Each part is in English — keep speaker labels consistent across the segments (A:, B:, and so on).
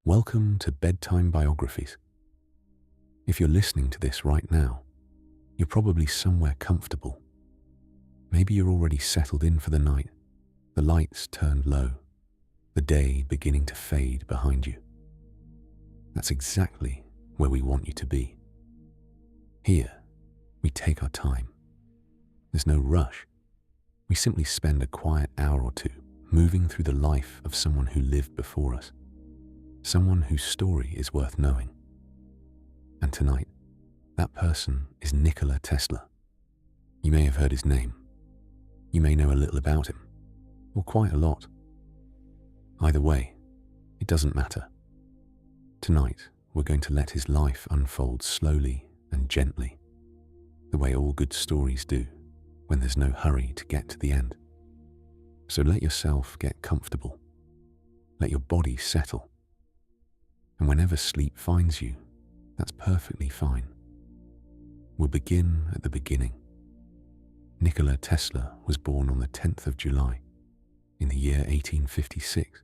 A: Welcome to Bedtime Biographies. If you're listening to this right now, you're probably somewhere comfortable. Maybe you're already settled in for the night, the lights turned low, the day beginning to fade behind you. That's exactly where we want you to be. Here, we take our time. There's no rush. We simply spend a quiet hour or two moving through the life of someone who lived before us, someone whose story is worth knowing. And tonight, that person is Nikola Tesla. You may have heard his name. You may know a little about him, or quite a lot. Either way, it doesn't matter. Tonight, we're going to let his life unfold slowly and gently, the way all good stories do when there's no hurry to get to the end. So let yourself get comfortable. Let your body settle. And whenever sleep finds you, that's perfectly fine. We'll begin at the beginning. Nikola Tesla was born on the 10th of July in the year 1856.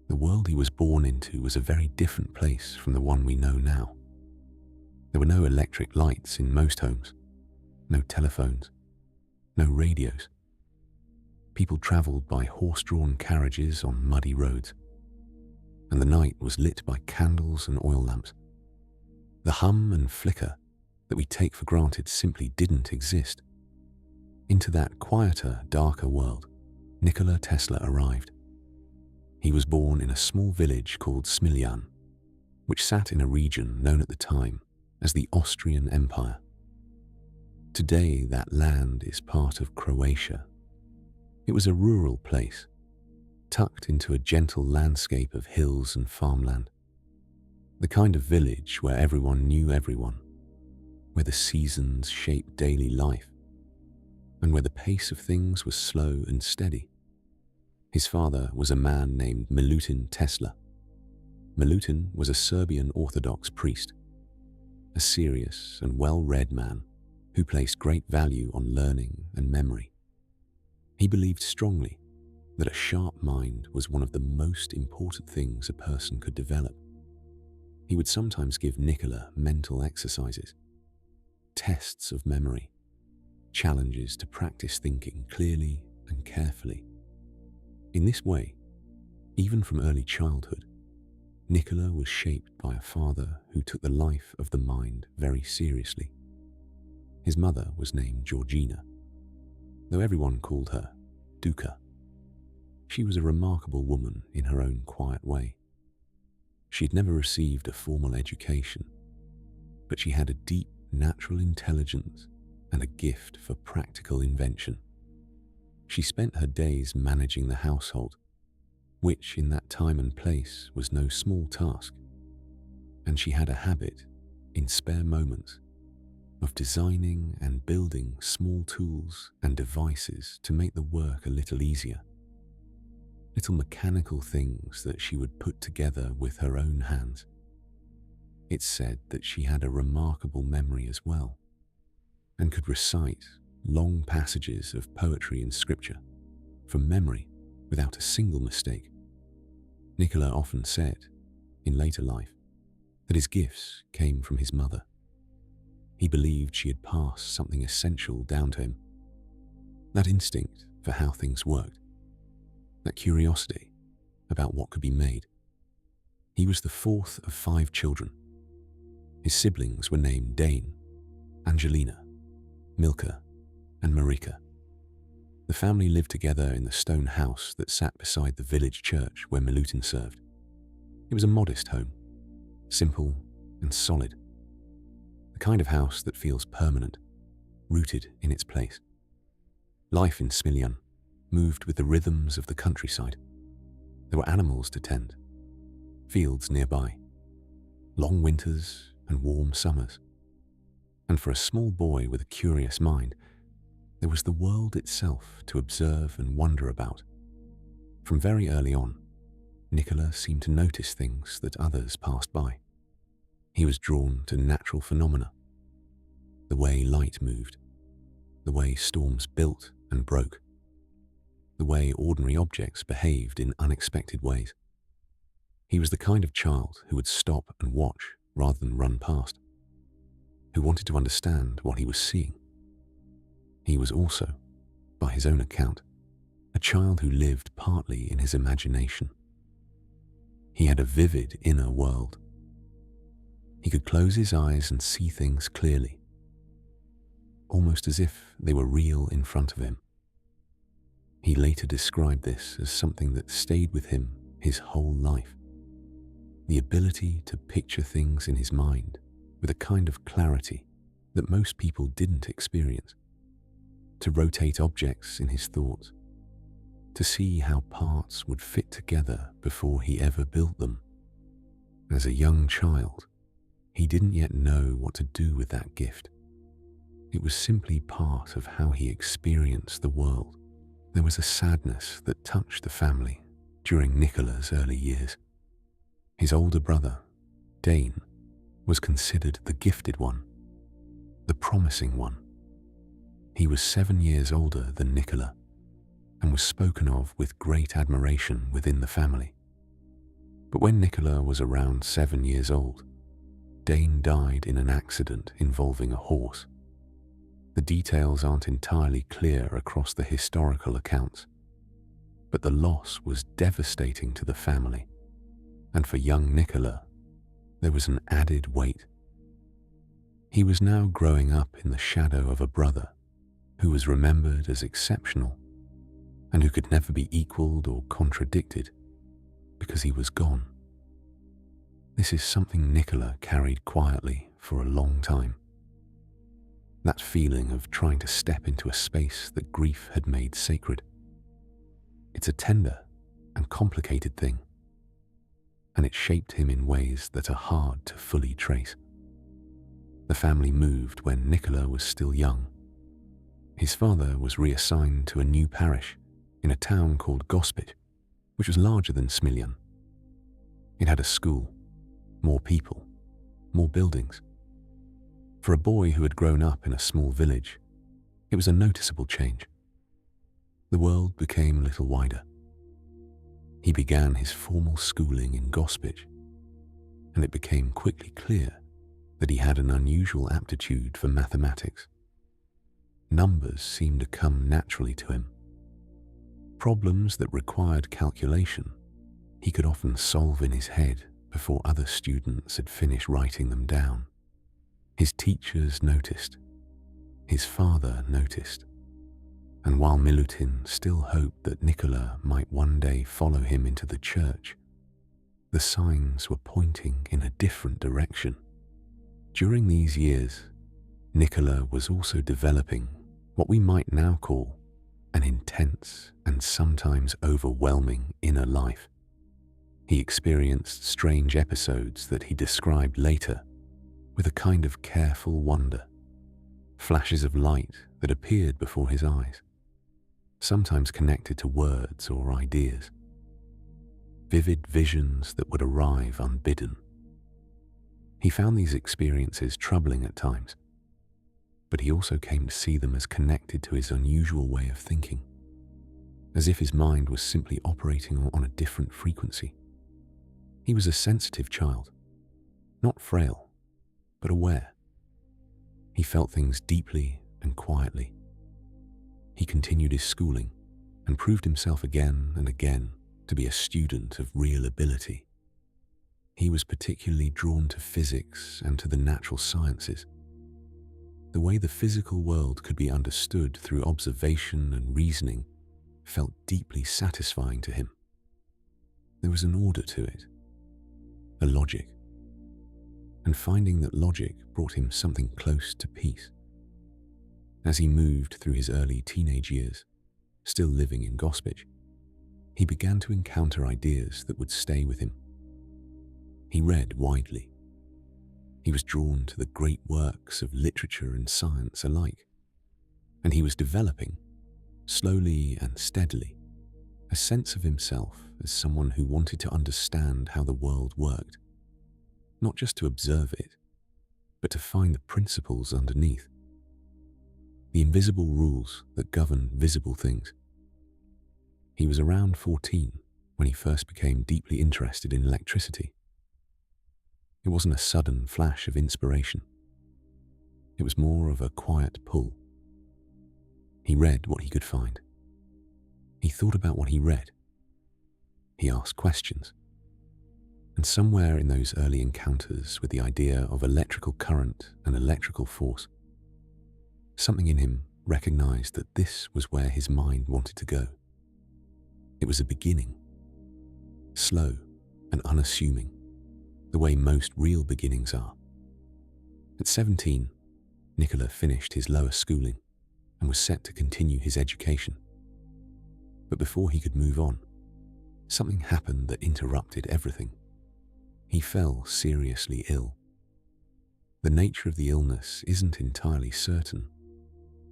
A: The world he was born into was a very different place from the one we know now. There were no electric lights in most homes, no telephones, no radios. People travelled by horse-drawn carriages on muddy roads, and the night was lit by candles and oil lamps. The hum and flicker that we take for granted simply didn't exist. Into that quieter, darker world, Nikola Tesla arrived. He was born in a small village called Smiljan, which sat in a region known at the time as the Austrian Empire. Today, that land is part of Croatia. It was a rural place, tucked into a gentle landscape of hills and farmland. The kind of village where everyone knew everyone, where the seasons shaped daily life, and where the pace of things was slow and steady. His father was a man named Milutin Tesla. Milutin was a Serbian Orthodox priest, a serious and well-read man who placed great value on learning and memory. He believed strongly that a sharp mind was one of the most important things a person could develop. He would sometimes give Nikola mental exercises, tests of memory, challenges to practice thinking clearly and carefully. In this way, even from early childhood, Nikola was shaped by a father who took the life of the mind very seriously. His mother was named Georgina, though everyone called her Duka. She was a remarkable woman in her own quiet way. She'd never received a formal education, but she had a deep natural intelligence and a gift for practical invention. She spent her days managing the household, which in that time and place was no small task, and she had a habit, in spare moments, of designing and building small tools and devices to make the work a little easier. Little mechanical things that she would put together with her own hands. It's said that she had a remarkable memory as well, and could recite long passages of poetry and scripture from memory without a single mistake. Nikola often said, in later life, that his gifts came from his mother. He believed she had passed something essential down to him, that instinct for how things worked, that curiosity about what could be made. He was the fourth of 5 children. His siblings were named Dane, Angelina, Milka, and Marika. The family lived together in the stone house that sat beside the village church where Milutin served. It was a modest home, simple and solid. The kind of house that feels permanent, rooted in its place. Life in Smiljan moved with the rhythms of the countryside. There were animals to tend, fields nearby, long winters and warm summers. And for a small boy with a curious mind, there was the world itself to observe and wonder about. From very early on, Nikola seemed to notice things that others passed by. He was drawn to natural phenomena, the way light moved, the way storms built and broke, the way ordinary objects behaved in unexpected ways. He was the kind of child who would stop and watch rather than run past, who wanted to understand what he was seeing. He was also, by his own account, a child who lived partly in his imagination. He had a vivid inner world. He could close his eyes and see things clearly, almost as if they were real in front of him. He later described this as something that stayed with him his whole life. The ability to picture things in his mind with a kind of clarity that most people didn't experience, to rotate objects in his thoughts, to see how parts would fit together before he ever built them. As a young child, he didn't yet know what to do with that gift. It was simply part of how he experienced the world. There was a sadness that touched the family during Nikola's early years. His older brother, Dane, was considered the gifted one, the promising one. He was 7 years older than Nikola and was spoken of with great admiration within the family. But when Nikola was around 7 years old, Dane died in an accident involving a horse. The details aren't entirely clear across the historical accounts, but the loss was devastating to the family, and for young Nikola, there was an added weight. He was now growing up in the shadow of a brother who was remembered as exceptional and who could never be equaled or contradicted because he was gone. This is something Nikola carried quietly for a long time. That feeling of trying to step into a space that grief had made sacred. It's a tender and complicated thing, and it shaped him in ways that are hard to fully trace. The family moved when Nikola was still young. His father was reassigned to a new parish in a town called Gospic, which was larger than Smiljan. It had a school, more people, more buildings. For a boy who had grown up in a small village, it was a noticeable change. The world became a little wider. He began his formal schooling in Gospic, and it became quickly clear that he had an unusual aptitude for mathematics. Numbers seemed to come naturally to him. Problems that required calculation, he could often solve in his head before other students had finished writing them down. His teachers noticed. His father noticed. And while Milutin still hoped that Nikola might one day follow him into the church, the signs were pointing in a different direction. During these years, Nikola was also developing what we might now call an intense and sometimes overwhelming inner life. He experienced strange episodes that he described later with a kind of careful wonder, flashes of light that appeared before his eyes, sometimes connected to words or ideas, vivid visions that would arrive unbidden. He found these experiences troubling at times, but he also came to see them as connected to his unusual way of thinking, as if his mind was simply operating on a different frequency. He was a sensitive child, not frail, but aware. He felt things deeply and quietly. He continued his schooling and proved himself again and again to be a student of real ability. He was particularly drawn to physics and to the natural sciences. The way the physical world could be understood through observation and reasoning felt deeply satisfying to him. There was an order to it, a logic, and finding that logic brought him something close to peace. As he moved through his early teenage years, still living in Gospic, he began to encounter ideas that would stay with him. He read widely. He was drawn to the great works of literature and science alike, and he was developing, slowly and steadily, a sense of himself as someone who wanted to understand how the world worked, not just to observe it, but to find the principles underneath, the invisible rules that govern visible things. He was around 14 when he first became deeply interested in electricity. It wasn't a sudden flash of inspiration. It was more of a quiet pull. He read what he could find. He thought about what he read. He asked questions. And somewhere in those early encounters with the idea of electrical current and electrical force, something in him recognized that this was where his mind wanted to go. It was a beginning, slow and unassuming, the way most real beginnings are. At 17, Nikola finished his lower schooling and was set to continue his education. But before he could move on, something happened that interrupted everything. He fell seriously ill. The nature of the illness isn't entirely certain,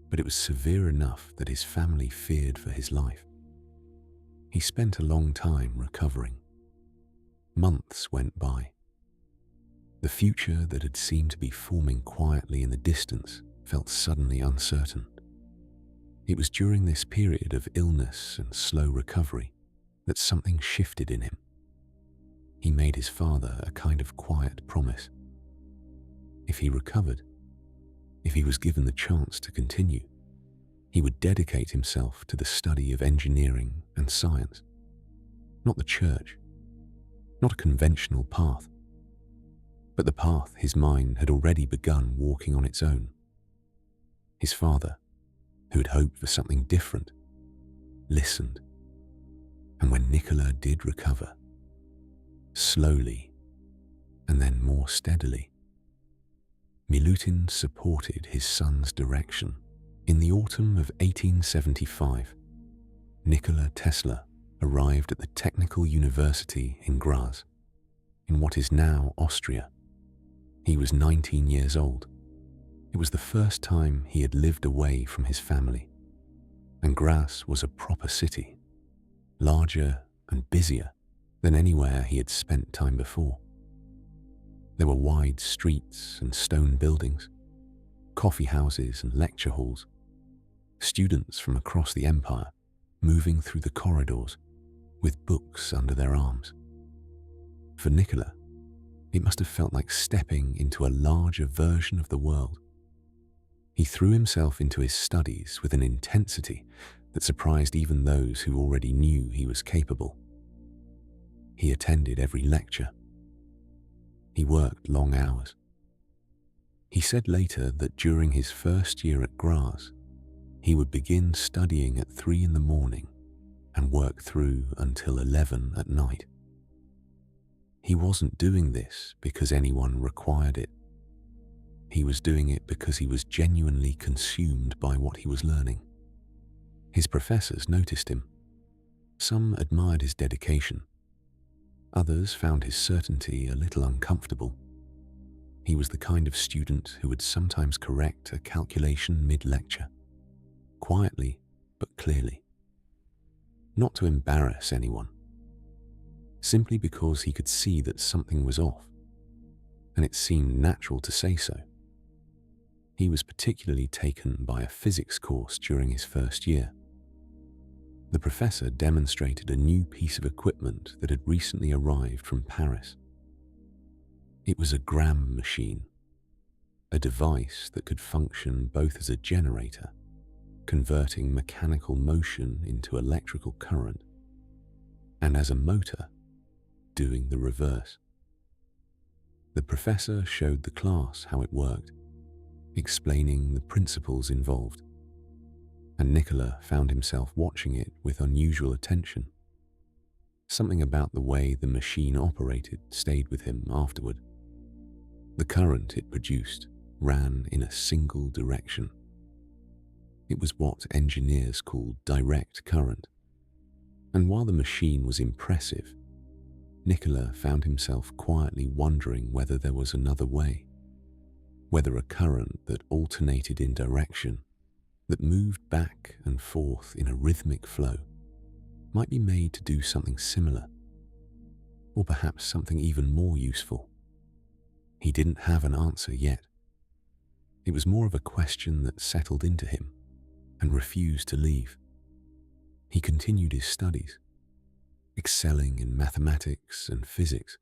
A: but it was severe enough that his family feared for his life. He spent a long time recovering. Months went by. The future that had seemed to be forming quietly in the distance felt suddenly uncertain. It was during this period of illness and slow recovery that something shifted in him. He made his father a kind of quiet promise. If he recovered, if he was given the chance to continue, he would dedicate himself to the study of engineering and science. Not the church, not a conventional path, but the path his mind had already begun walking on its own. His father, who had hoped for something different, listened. And when Nikola did recover, slowly and then more steadily, Milutin supported his son's direction. In the autumn of 1875, Nikola Tesla arrived at the Technical University in Graz, in what is now Austria. He was 19 years old. It was the first time he had lived away from his family, and Graz was a proper city, larger and busier than anywhere he had spent time before. There were wide streets and stone buildings, coffee houses and lecture halls, students from across the empire moving through the corridors with books under their arms. For Nikola, it must have felt like stepping into a larger version of the world. He threw himself into his studies with an intensity that surprised even those who already knew he was capable. He attended every lecture. He worked long hours. He said later that during his first year at Graz, he would begin studying at 3 in the morning and work through until 11 at night. He wasn't doing this because anyone required it. He was doing it because he was genuinely consumed by what he was learning. His professors noticed him. Some admired his dedication. Others found his certainty a little uncomfortable. He was the kind of student who would sometimes correct a calculation mid-lecture, quietly but clearly. Not to embarrass anyone, simply because he could see that something was off, and it seemed natural to say so. He was particularly taken by a physics course during his first year. The professor demonstrated a new piece of equipment that had recently arrived from Paris. It was a Gram machine, a device that could function both as a generator, converting mechanical motion into electrical current, and as a motor, doing the reverse. The professor showed the class how it worked, explaining the principles involved, and Nikola found himself watching it with unusual attention. Something about the way the machine operated stayed with him afterward. The current it produced ran in a single direction. It was what engineers call direct current, and while the machine was impressive, Nikola found himself quietly wondering whether there was another way, whether a current that alternated in direction, that moved back and forth in a rhythmic flow, might be made to do something similar, or perhaps something even more useful. He didn't have an answer yet. It was more of a question that settled into him and refused to leave. He continued his studies, excelling in mathematics and physics,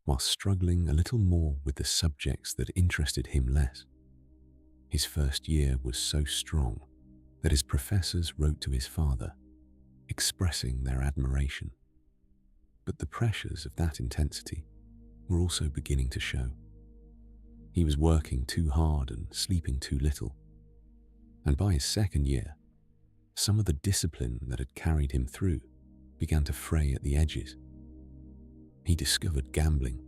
A: while struggling a little more with the subjects that interested him less. His first year was so strong that his professors wrote to his father, expressing their admiration. But the pressures of that intensity were also beginning to show. He was working too hard and sleeping too little. And by his second year, some of the discipline that had carried him through began to fray at the edges. He discovered gambling.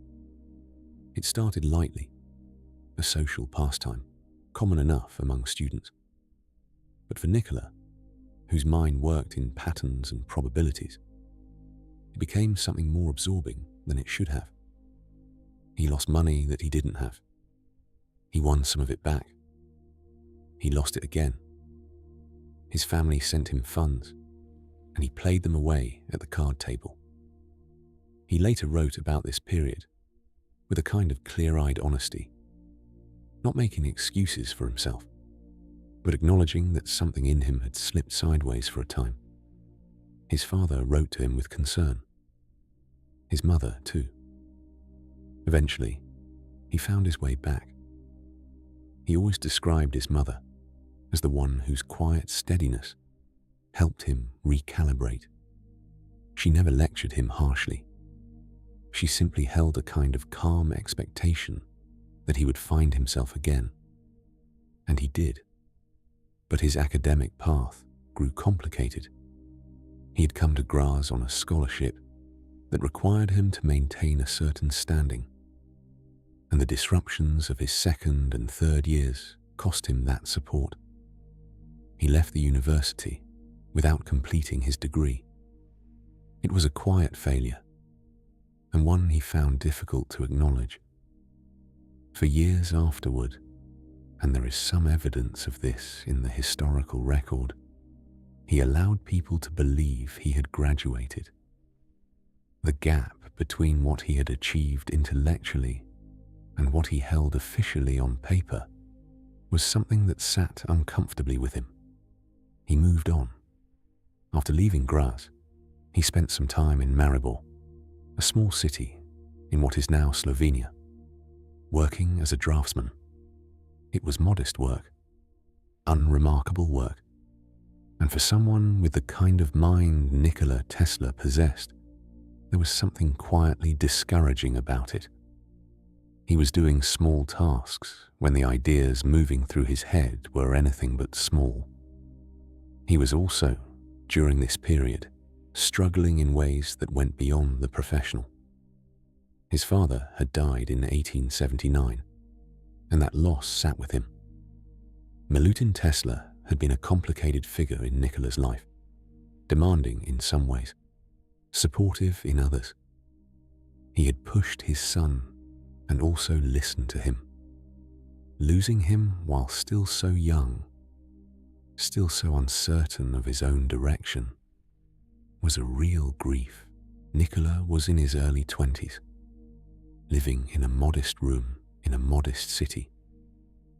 A: It started lightly, a social pastime, common enough among students. But for Nikola, whose mind worked in patterns and probabilities, it became something more absorbing than it should have. He lost money that he didn't have. He won some of it back. He lost it again. His family sent him funds, and he played them away at the card table. He later wrote about this period with a kind of clear-eyed honesty, not making excuses for himself, but acknowledging that something in him had slipped sideways for a time. His father wrote to him with concern. His mother, too. Eventually, he found his way back. He always described his mother as the one whose quiet steadiness helped him recalibrate. She never lectured him harshly. She simply held a kind of calm expectation that he would find himself again. And he did. But his academic path grew complicated. He had come to Graz on a scholarship that required him to maintain a certain standing, and the disruptions of his second and third years cost him that support. He left the university without completing his degree. It was a quiet failure, and one he found difficult to acknowledge. For years afterward, and there is some evidence of this in the historical record, he allowed people to believe he had graduated. The gap between what he had achieved intellectually and what he held officially on paper was something that sat uncomfortably with him. He moved on. After leaving Graz, he spent some time in Maribor, a small city in what is now Slovenia, working as a draftsman. It was modest work, unremarkable work, and for someone with the kind of mind Nikola Tesla possessed, there was something quietly discouraging about it. He was doing small tasks when the ideas moving through his head were anything but small. He was also, during this period, struggling in ways that went beyond the professional. His father had died in 1879, and that loss sat with him. Milutin Tesla had been a complicated figure in Nikola's life, demanding in some ways, supportive in others. He had pushed his son and also listened to him. Losing him while still so young, still so uncertain of his own direction, was a real grief. Nikola was in his early 20s, living in a modest room in a modest city,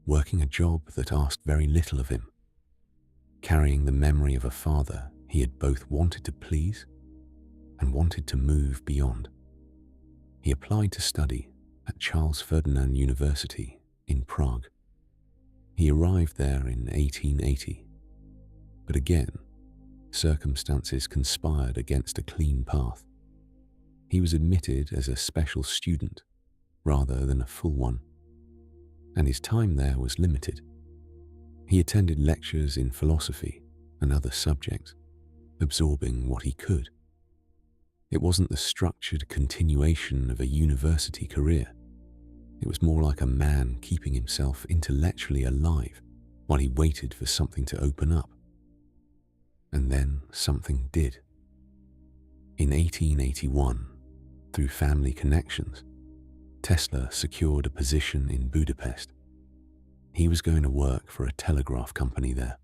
A: working a job that asked very little of him, carrying the memory of a father he had both wanted to please and wanted to move beyond. He applied to study at Charles Ferdinand University in Prague. He arrived there in 1880, but again, circumstances conspired against a clean path. He was admitted as a special student rather than a full one, and his time there was limited. He attended lectures in philosophy and other subjects, absorbing what he could. It wasn't the structured continuation of a university career. It was more like a man keeping himself intellectually alive while he waited for something to open up. And then something did. In 1881, through family connections, Tesla secured a position in Budapest. He was going to work for a telegraph company there.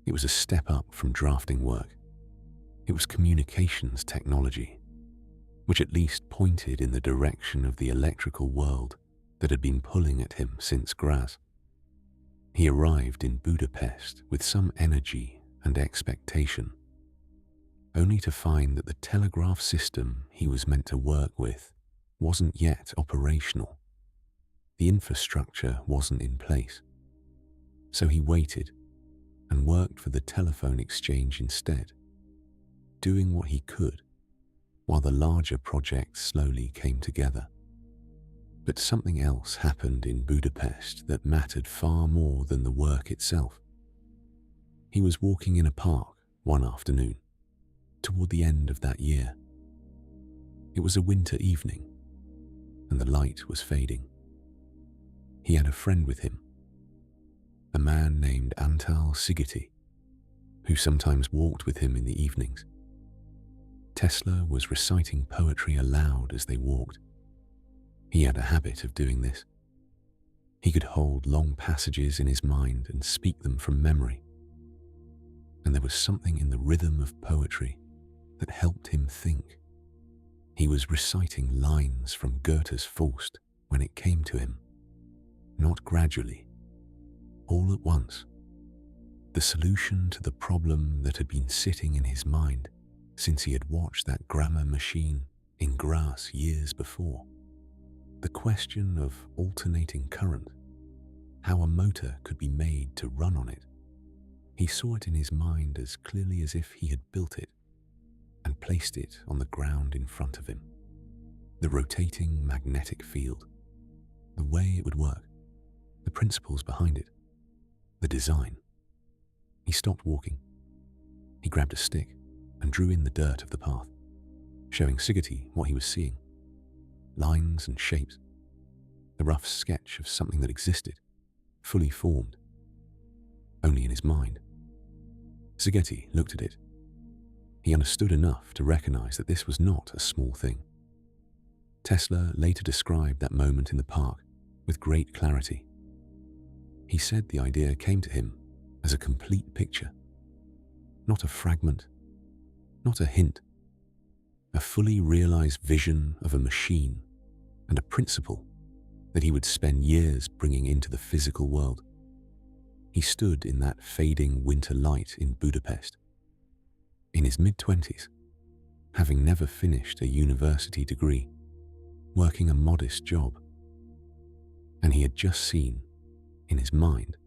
A: It was a step up from drafting work. It was communications technology, which at least pointed in the direction of the electrical world that had been pulling at him since Graz. He arrived in Budapest with some energy and expectation. only to find that the telegraph system he was meant to work with wasn't yet operational. The infrastructure wasn't in place. So he waited and worked for the telephone exchange instead, doing what he could while the larger project slowly came together. But something else happened in Budapest that mattered far more than the work itself. He was walking in a park one afternoon, toward the end of that year. It was a winter evening, and the light was fading. He had a friend with him, a man named Antal Sigeti, who sometimes walked with him in the evenings. Tesla was reciting poetry aloud as they walked. He had a habit of doing this. He could hold long passages in his mind and speak them from memory. And there was something in the rhythm of poetry that helped him think. He was reciting lines from Goethe's Faust when it came to him, not gradually, all at once. The solution to the problem that had been sitting in his mind since he had watched that grammar machine in Graz years before. The question of alternating current, how a motor could be made to run on it. He saw it in his mind as clearly as if he had built it and placed it on the ground in front of him. The rotating magnetic field, the way it would work, the principles behind it, the design. He stopped walking. He grabbed a stick and drew in the dirt of the path, showing Sigeti what he was seeing. Lines and shapes, the rough sketch of something that existed, fully formed, only in his mind. Sigeti looked at it. He understood enough to recognize that this was not a small thing. Tesla later described that moment in the park with great clarity. He said the idea came to him as a complete picture, not a fragment, not a hint, a fully realized vision of a machine and a principle that he would spend years bringing into the physical world. He stood in that fading winter light in Budapest, in his mid-20s, having never finished a university degree, working a modest job. And he had just seen, in his mind,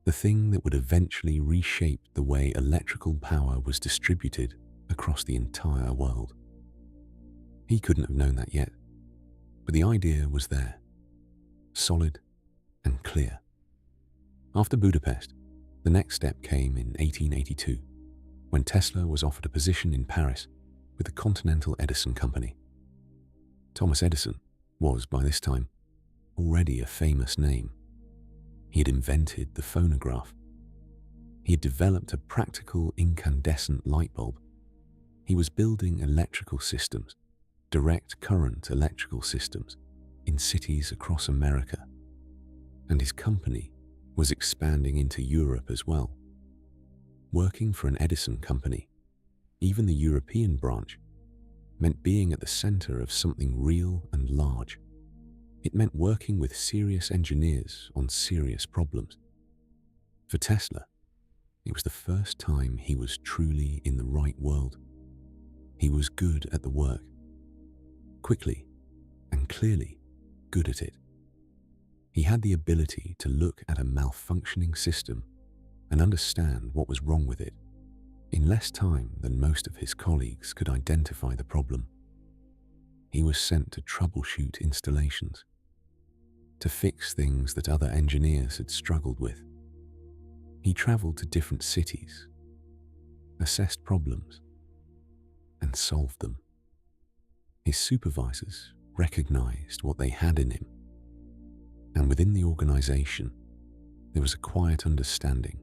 A: the thing that would eventually reshape the way electrical power was distributed across the entire world. He couldn't have known that yet, but the idea was there, solid and clear. After Budapest, the next step came in 1882, when Tesla was offered a position in Paris with the Continental Edison Company. Thomas Edison was, by this time, already a famous name. He had invented the phonograph. He had developed a practical incandescent light bulb. He was building electrical systems, direct current electrical systems, in cities across America. And his company was expanding into Europe as well. Working for an Edison company, even the European branch, meant being at the center of something real and large. It meant working with serious engineers on serious problems. For Tesla, it was the first time he was truly in the right world. He was good at the work, quickly and clearly good at it. He had the ability to look at a malfunctioning system and understand what was wrong with it in less time than most of his colleagues could identify the problem. He was sent to troubleshoot installations, to fix things that other engineers had struggled with. He traveled to different cities, assessed problems, and solved them. His supervisors recognized what they had in him, and within the organization, there was a quiet understanding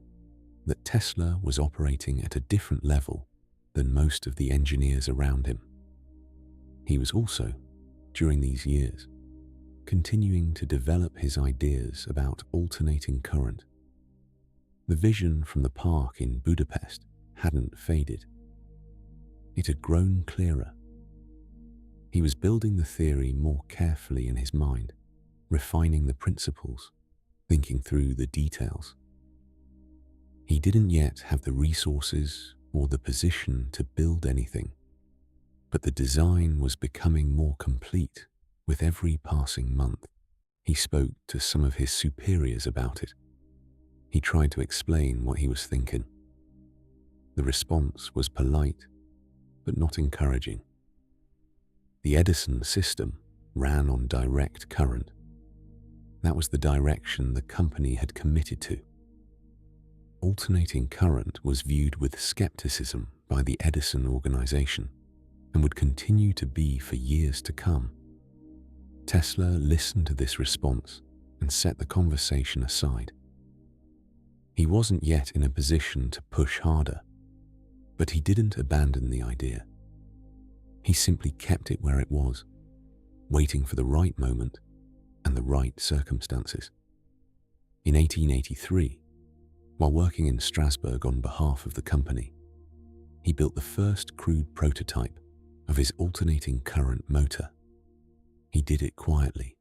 A: that Tesla was operating at a different level than most of the engineers around him. He was also, during these years, continuing to develop his ideas about alternating current. The vision from the park in Budapest hadn't faded. It had grown clearer. He was building the theory more carefully in his mind, refining the principles, thinking through the details. He didn't yet have the resources or the position to build anything, but the design was becoming more complete with every passing month. He spoke to some of his superiors about it. He tried to explain what he was thinking. The response was polite, but not encouraging. The Edison system ran on direct current. That was the direction the company had committed to. Alternating current was viewed with skepticism by the Edison organization and would continue to be for years to come. Tesla listened to this response and set the conversation aside. He wasn't yet in a position to push harder, but he didn't abandon the idea. He simply kept it where it was, waiting for the right moment and the right circumstances. In 1883, while working in Strasbourg on behalf of the company, he built the first crude prototype of his alternating current motor. He did it quietly,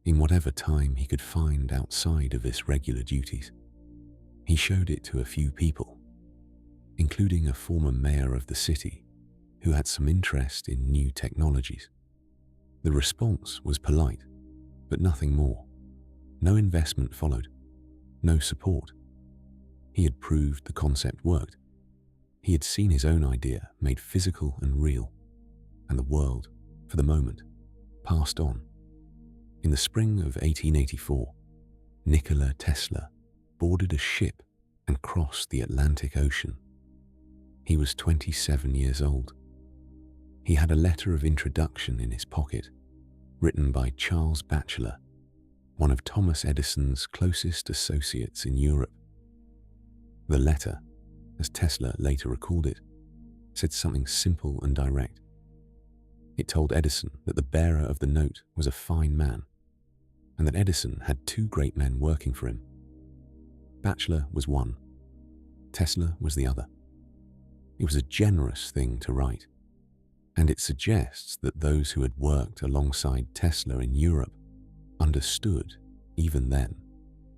A: in whatever time he could find outside of his regular duties. He showed it to a few people, including a former mayor of the city who had some interest in new technologies. The response was polite, but nothing more. No investment followed, no support. He had proved the concept worked. He had seen his own idea made physical and real, and the world, for the moment, passed on. In the spring of 1884, Nikola Tesla boarded a ship and crossed the Atlantic Ocean. He was 27 years old. He had a letter of introduction in his pocket, written by Charles Batchelor, one of Thomas Edison's closest associates in Europe. The letter, as Tesla later recalled it, said something simple and direct. It told Edison that the bearer of the note was a fine man, and that Edison had two great men working for him. Batchelor was one, Tesla was the other. It was a generous thing to write, and it suggests that those who had worked alongside Tesla in Europe understood, even then,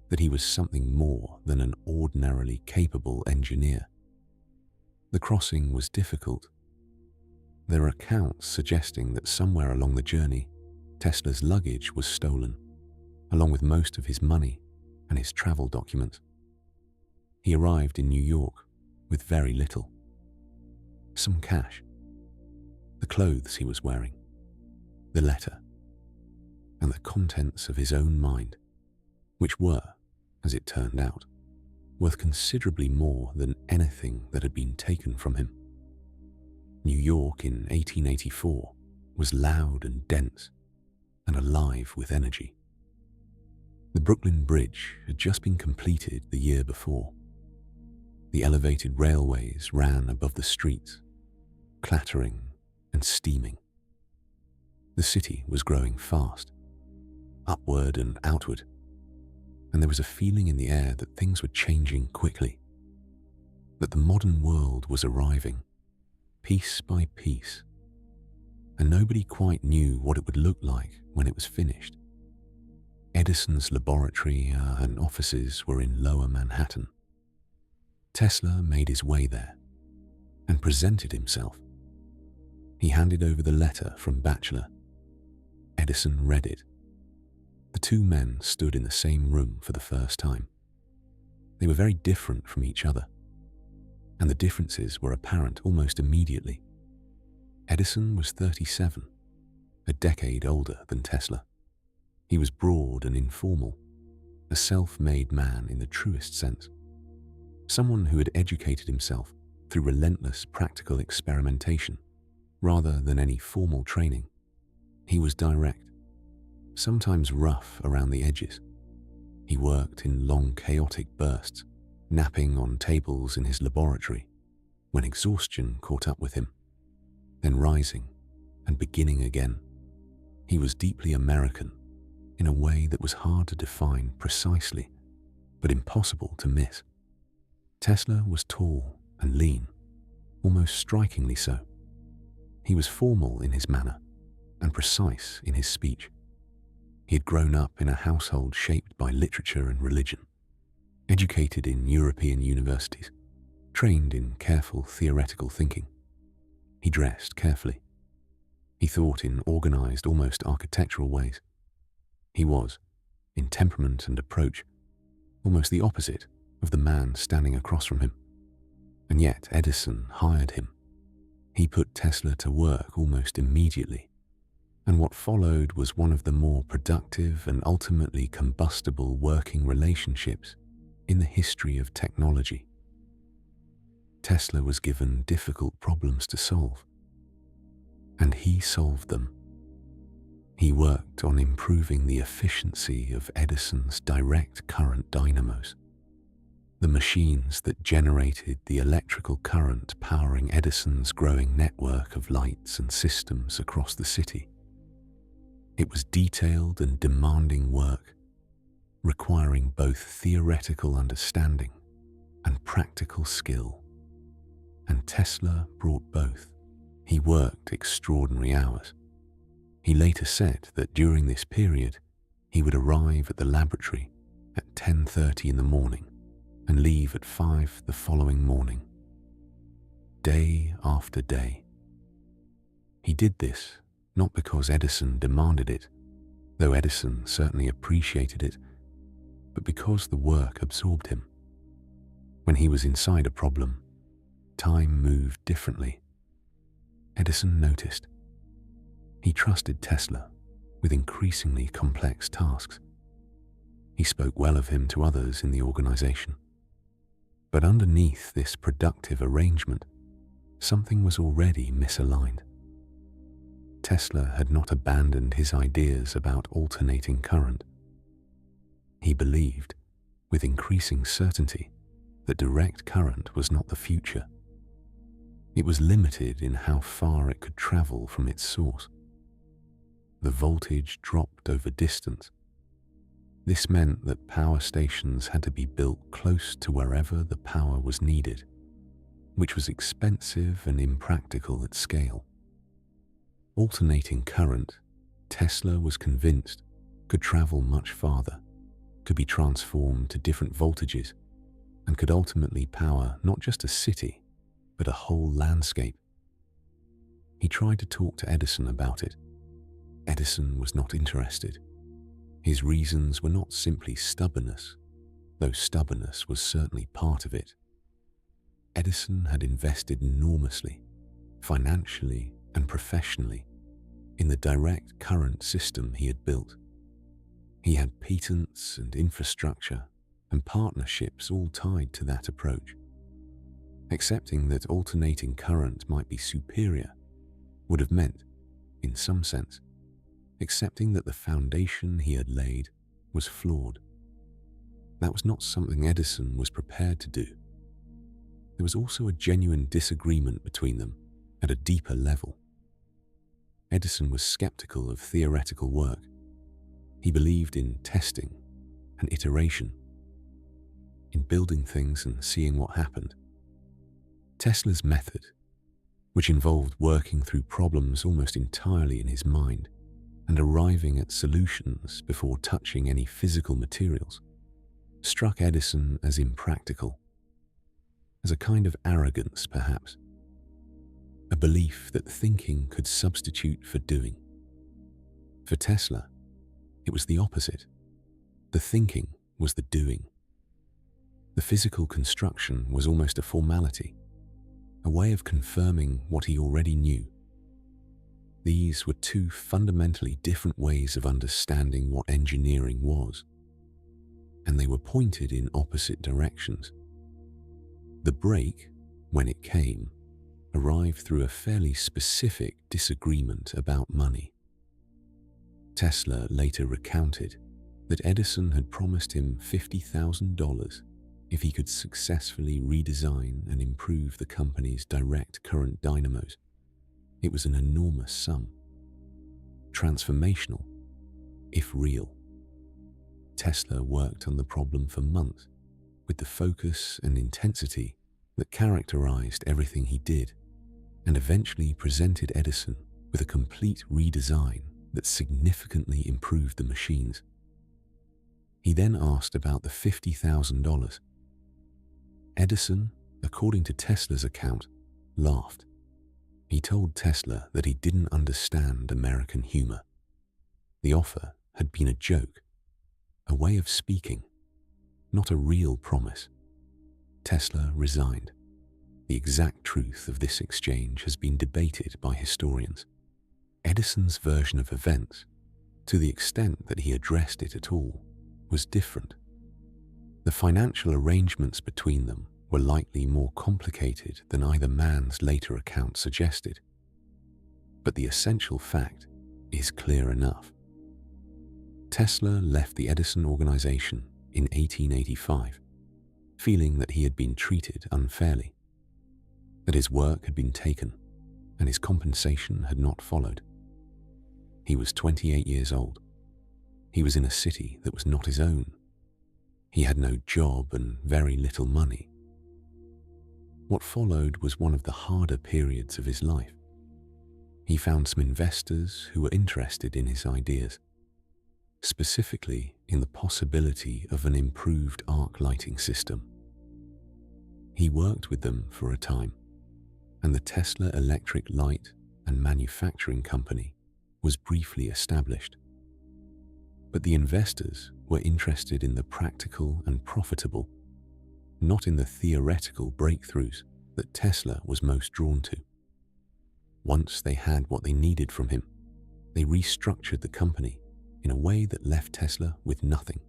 A: that he was something more than an ordinarily capable engineer. The crossing was difficult. There are accounts suggesting that somewhere along the journey, Tesla's luggage was stolen, along with most of his money and his travel documents. He arrived in New York with very little. Some cash, the clothes he was wearing, the letter, and the contents of his own mind, which were, as it turned out, worth considerably more than anything that had been taken from him. New York in 1884 was loud and dense and alive with energy. The Brooklyn Bridge had just been completed the year before. The elevated railways ran above the streets, clattering and steaming. The city was growing fast, upward and outward, and there was a feeling in the air that things were changing quickly, that the modern world was arriving, piece by piece, and nobody quite knew what it would look like when it was finished. Edison's laboratory and offices were in Lower Manhattan. Tesla made his way there and presented himself. He handed over the letter from Batchelor. Edison read it. The two men stood in the same room for the first time. They were very different from each other, and the differences were apparent almost immediately. Edison was 37, a decade older than Tesla. He was broad and informal, a self-made man in the truest sense, someone who had educated himself through relentless practical experimentation rather than any formal training. He was direct, sometimes rough around the edges. He worked in long, chaotic bursts, napping on tables in his laboratory when exhaustion caught up with him, then rising and beginning again. He was deeply American in a way that was hard to define precisely, but impossible to miss. Tesla was tall and lean, almost strikingly so. He was formal in his manner and precise in his speech. He had grown up in a household shaped by literature and religion, educated in European universities, trained in careful theoretical thinking. He dressed carefully. He thought in organized, almost architectural ways. He was, in temperament and approach, almost the opposite of the man standing across from him. And yet Edison hired him. He put Tesla to work almost immediately, and what followed was one of the more productive and ultimately combustible working relationships in the history of technology. Tesla was given difficult problems to solve, and he solved them. He worked on improving the efficiency of Edison's direct current dynamos, the machines that generated the electrical current powering Edison's growing network of lights and systems across the city. It was detailed and demanding work, requiring both theoretical understanding and practical skill. And Tesla brought both. He worked extraordinary hours. He later said that during this period, he would arrive at the laboratory at 10:30 in the morning and leave at 5 the following morning. Day after day. He did this not because Edison demanded it, though Edison certainly appreciated it, but because the work absorbed him. When he was inside a problem, time moved differently. Edison noticed. He trusted Tesla with increasingly complex tasks. He spoke well of him to others in the organization. But underneath this productive arrangement, something was already misaligned. Tesla had not abandoned his ideas about alternating current. He believed, with increasing certainty, that direct current was not the future. It was limited in how far it could travel from its source. The voltage dropped over distance. This meant that power stations had to be built close to wherever the power was needed, which was expensive and impractical at scale. Alternating current, Tesla was convinced, could travel much farther, could be transformed to different voltages, and could ultimately power not just a city, but a whole landscape. He tried to talk to Edison about it. Edison was not interested. His reasons were not simply stubbornness, though stubbornness was certainly part of it. Edison had invested enormously, financially and professionally, in the direct current system he had built. He had patents and infrastructure and partnerships all tied to that approach. Accepting that alternating current might be superior would have meant, in some sense, accepting that the foundation he had laid was flawed. That was not something Edison was prepared to do. There was also a genuine disagreement between them at a deeper level. Edison was skeptical of theoretical work. He believed in testing and iteration, in building things and seeing what happened. Tesla's method, which involved working through problems almost entirely in his mind and arriving at solutions before touching any physical materials, struck Edison as impractical, as a kind of arrogance perhaps, a belief that thinking could substitute for doing. For Tesla, it was the opposite. The thinking was the doing. The physical construction was almost a formality, a way of confirming what he already knew. These were two fundamentally different ways of understanding what engineering was, and they were pointed in opposite directions. The break, when it came, arrived through a fairly specific disagreement about money. Tesla later recounted that Edison had promised him $50,000 if he could successfully redesign and improve the company's direct current dynamos. It was an enormous sum. Transformational, if real. Tesla worked on the problem for months with the focus and intensity that characterized everything he did, and eventually presented Edison with a complete redesign that significantly improved the machines. He then asked about the $50,000. Edison, according to Tesla's account, laughed. He told Tesla that he didn't understand American humor. The offer had been a joke, a way of speaking, not a real promise. Tesla resigned. The exact truth of this exchange has been debated by historians. Edison's version of events, to the extent that he addressed it at all, was different. The financial arrangements between them were likely more complicated than either man's later account suggested. But the essential fact is clear enough. Tesla left the Edison organization in 1885, feeling that he had been treated unfairly, that his work had been taken and his compensation had not followed. He was 28 years old. He was in a city that was not his own. He had no job and very little money. What followed was one of the harder periods of his life. He found some investors who were interested in his ideas, specifically in the possibility of an improved arc lighting system. He worked with them for a time, and the Tesla Electric Light and Manufacturing Company was briefly established. But the investors were interested in the practical and profitable, not in the theoretical breakthroughs that Tesla was most drawn to. Once they had what they needed from him, they restructured the company in a way that left Tesla with nothing.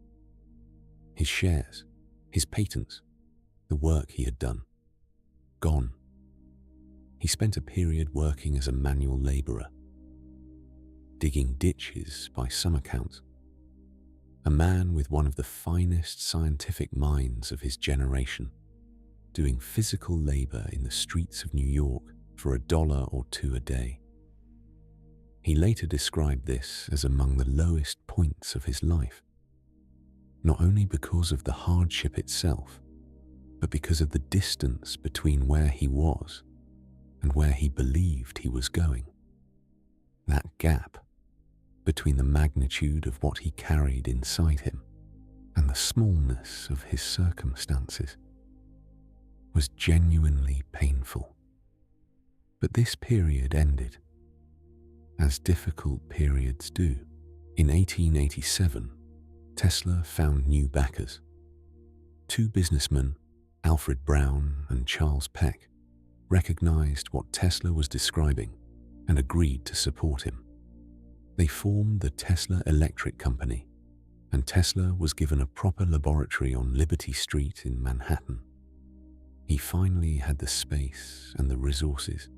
A: His shares, his patents, the work he had done, gone. He spent a period working as a manual laborer, digging ditches by some accounts. A man with one of the finest scientific minds of his generation, doing physical labor in the streets of New York for $1 or $2 a day. He later described this as among the lowest points of his life, not only because of the hardship itself, but because of the distance between where he was and where he believed he was going. That gap between the magnitude of what he carried inside him and the smallness of his circumstances was genuinely painful. But this period ended, as difficult periods do. In 1887, Tesla found new backers. Two businessmen, Alfred Brown and Charles Peck, recognized what Tesla was describing and agreed to support him. They formed the Tesla Electric Company, and Tesla was given a proper laboratory on Liberty Street in Manhattan. He finally had the space and the resources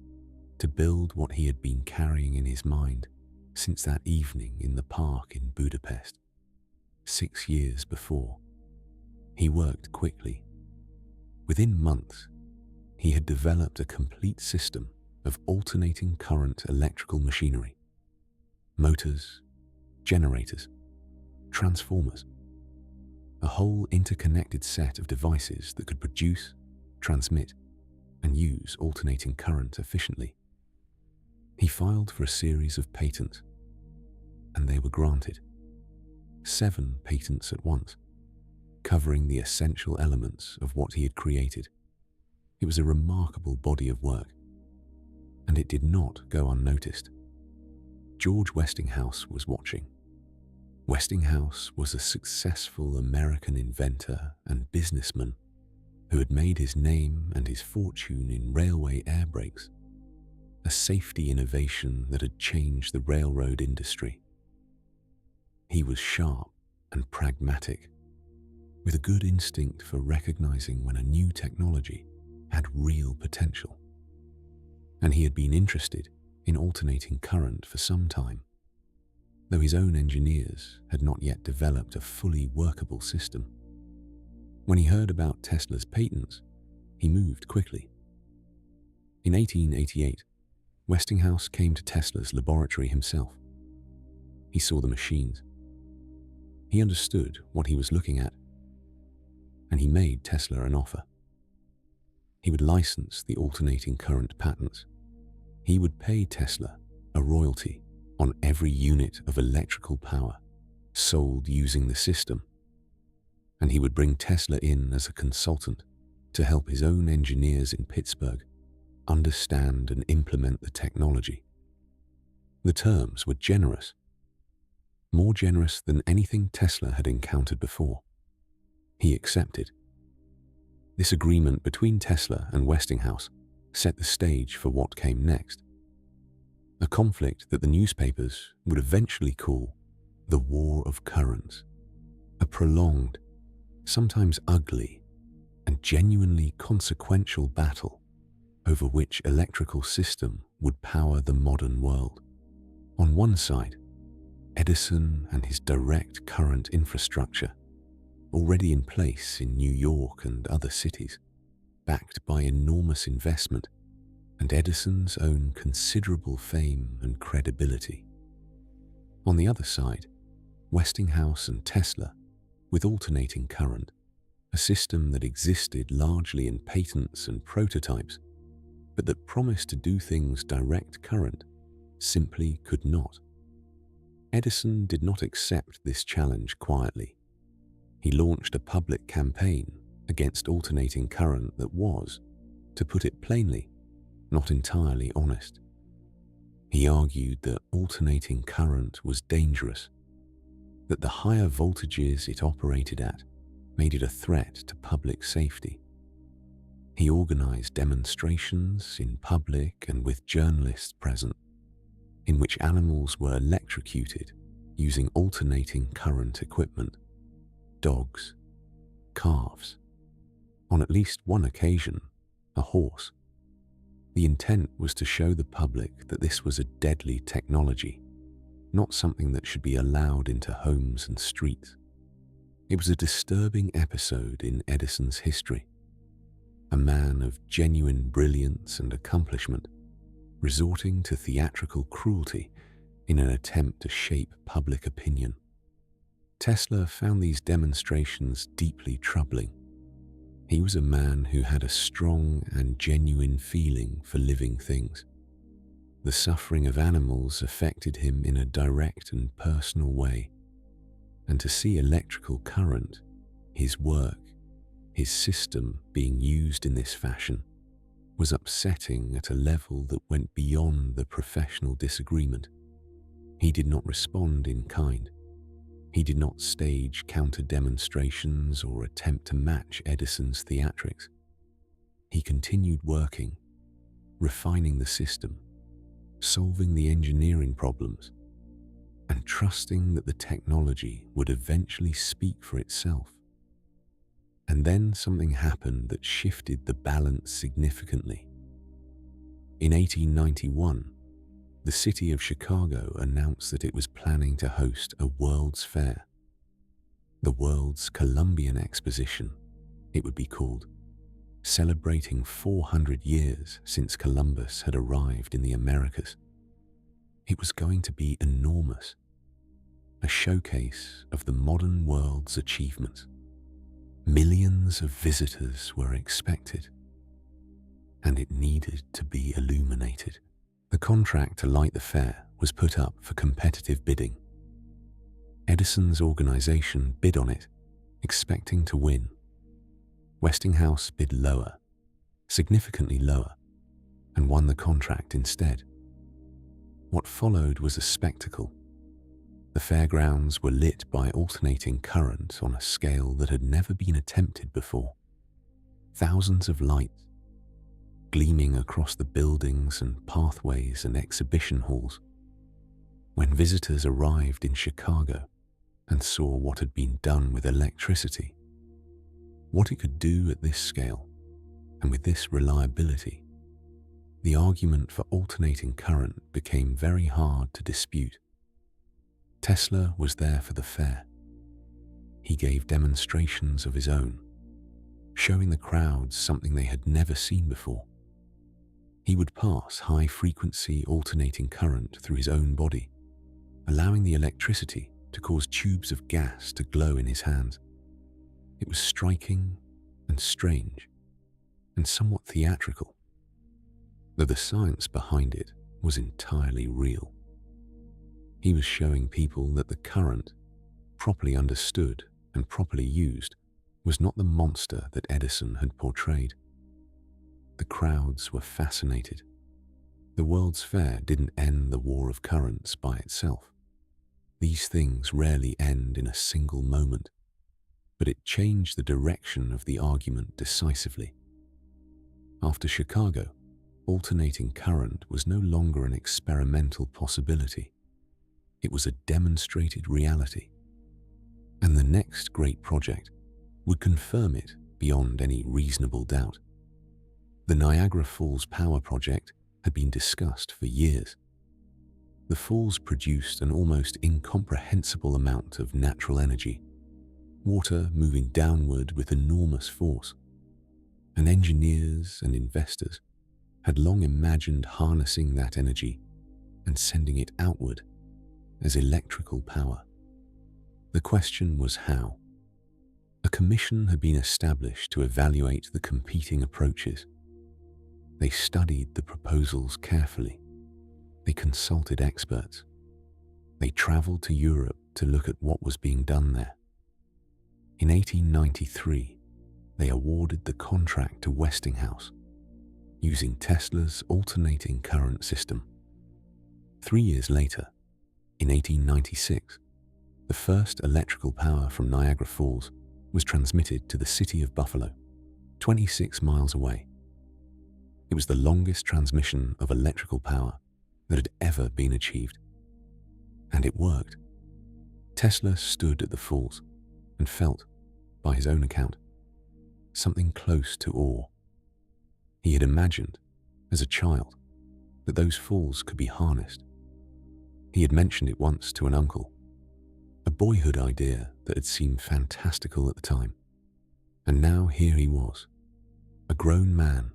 A: to build what he had been carrying in his mind since that evening in the park in Budapest, 6 years before. He worked quickly. Within months, he had developed a complete system of alternating current electrical machinery, motors, generators, transformers, a whole interconnected set of devices that could produce, transmit, and use alternating current efficiently. He filed for a series of patents, and they were granted. 7 patents at once, covering the essential elements of what he had created. It was a remarkable body of work, and it did not go unnoticed. George Westinghouse was watching. Westinghouse was a successful American inventor and businessman who had made his name and his fortune in railway air brakes, a safety innovation that had changed the railroad industry. He was sharp and pragmatic, with a good instinct for recognizing when a new technology had real potential. And he had been interested in alternating current for some time, though his own engineers had not yet developed a fully workable system. When he heard about Tesla's patents, he moved quickly. In 1888, Westinghouse came to Tesla's laboratory himself. He saw the machines. He understood what he was looking at, and he made Tesla an offer. He would license the alternating current patents. He would pay Tesla a royalty on every unit of electrical power sold using the system, and he would bring Tesla in as a consultant to help his own engineers in Pittsburgh understand and implement the technology. The terms were generous, more generous than anything Tesla had encountered before. He accepted. This agreement between Tesla and Westinghouse set the stage for what came next, a conflict that the newspapers would eventually call the War of Currents, a prolonged, sometimes ugly, and genuinely consequential battle over which electrical system would power the modern world. On one side, Edison and his direct current infrastructure, already in place in New York and other cities, backed by enormous investment and Edison's own considerable fame and credibility. On the other side, Westinghouse and Tesla, with alternating current, a system that existed largely in patents and prototypes, but that promised to do things direct current simply could not. Edison did not accept this challenge quietly. He launched a public campaign against alternating current that was, to put it plainly, not entirely honest. He argued that alternating current was dangerous, that the higher voltages it operated at made it a threat to public safety. He organized demonstrations in public and with journalists present, in which animals were electrocuted using alternating current equipment: dogs, calves, on at least one occasion, a horse. The intent was to show the public that this was a deadly technology, not something that should be allowed into homes and streets. It was a disturbing episode in Edison's history. A man of genuine brilliance and accomplishment, resorting to theatrical cruelty in an attempt to shape public opinion. Tesla found these demonstrations deeply troubling. He was a man who had a strong and genuine feeling for living things. The suffering of animals affected him in a direct and personal way, and to see electrical current, his work, his system being used in this fashion, was upsetting at a level that went beyond the professional disagreement. He did not respond in kind. He did not stage counter-demonstrations or attempt to match Edison's theatrics. He continued working, refining the system, solving the engineering problems, and trusting that the technology would eventually speak for itself. And then something happened that shifted the balance significantly. In 1891, the city of Chicago announced that it was planning to host a World's Fair. The World's Columbian Exposition, it would be called, celebrating 400 years since Columbus had arrived in the Americas. It was going to be enormous, a showcase of the modern world's achievements. Millions of visitors were expected, and it needed to be illuminated. The contract to light the fair was put up for competitive bidding. Edison's organization bid on it, expecting to win. Westinghouse bid lower, significantly lower, and won the contract instead. What followed was a spectacle. The fairgrounds were lit by alternating current on a scale that had never been attempted before. Thousands of lights, gleaming across the buildings and pathways and exhibition halls. When visitors arrived in Chicago and saw what had been done with electricity, what it could do at this scale and with this reliability, the argument for alternating current became very hard to dispute. Tesla was there for the fair. He gave demonstrations of his own, showing the crowds something they had never seen before. He would pass high-frequency alternating current through his own body, allowing the electricity to cause tubes of gas to glow in his hands. It was striking and strange and somewhat theatrical, though the science behind it was entirely real. He was showing people that the current, properly understood and properly used, was not the monster that Edison had portrayed. The crowds were fascinated. The World's Fair didn't end the war of currents by itself. These things rarely end in a single moment, but it changed the direction of the argument decisively. After Chicago, alternating current was no longer an experimental possibility. It was a demonstrated reality. And the next great project would confirm it beyond any reasonable doubt. The Niagara Falls Power Project had been discussed for years. The falls produced an almost incomprehensible amount of natural energy, water moving downward with enormous force, and engineers and investors had long imagined harnessing that energy and sending it outward as electrical power. The question was how. A commission had been established to evaluate the competing approaches. They studied the proposals carefully. They consulted experts. They traveled to Europe to look at what was being done there. In 1893, they awarded the contract to Westinghouse, using Tesla's alternating current system. 3 years later, in 1896, the first electrical power from Niagara Falls was transmitted to the city of Buffalo, 26 miles away. It was the longest transmission of electrical power that had ever been achieved. And it worked. Tesla stood at the falls and felt, by his own account, something close to awe. He had imagined, as a child, that those falls could be harnessed. He had mentioned it once to an uncle, a boyhood idea that had seemed fantastical at the time. And now here he was, a grown man,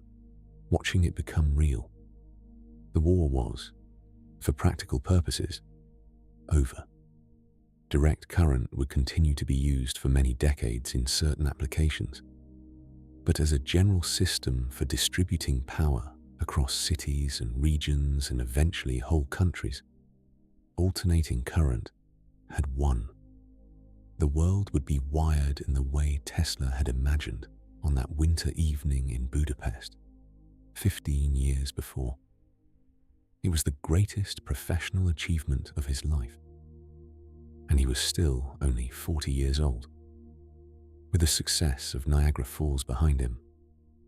A: watching it become real. The war was, for practical purposes, over. Direct current would continue to be used for many decades in certain applications, but as a general system for distributing power across cities and regions and eventually whole countries, alternating current had won. The world would be wired in the way Tesla had imagined on that winter evening in Budapest, 15 years before. It was the greatest professional achievement of his life, and he was still only 40 years old. With the success of Niagara Falls behind him,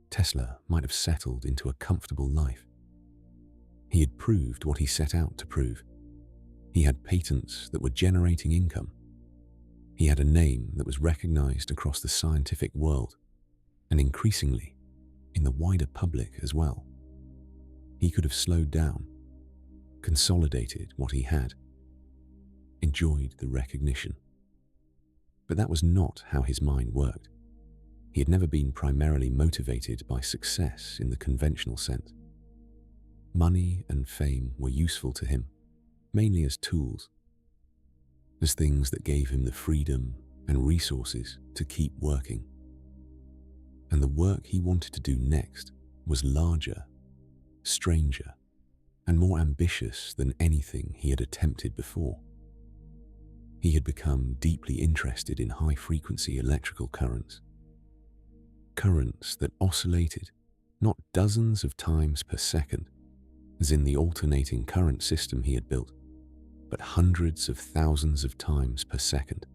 A: Tesla might have settled into a comfortable life. He had proved what he set out to prove. He had patents that were generating income. He had a name that was recognized across the scientific world, and increasingly in the wider public as well. He could have slowed down, consolidated what he had, enjoyed the recognition. But that was not how his mind worked. He had never been primarily motivated by success in the conventional sense. Money and fame were useful to him, mainly as tools, as things that gave him the freedom and resources to keep working. And the work he wanted to do next was larger, stranger, and more ambitious than anything he had attempted before. He had become deeply interested in high-frequency electrical currents. Currents that oscillated not dozens of times per second, as in the alternating current system he had built, but hundreds of thousands of times per second.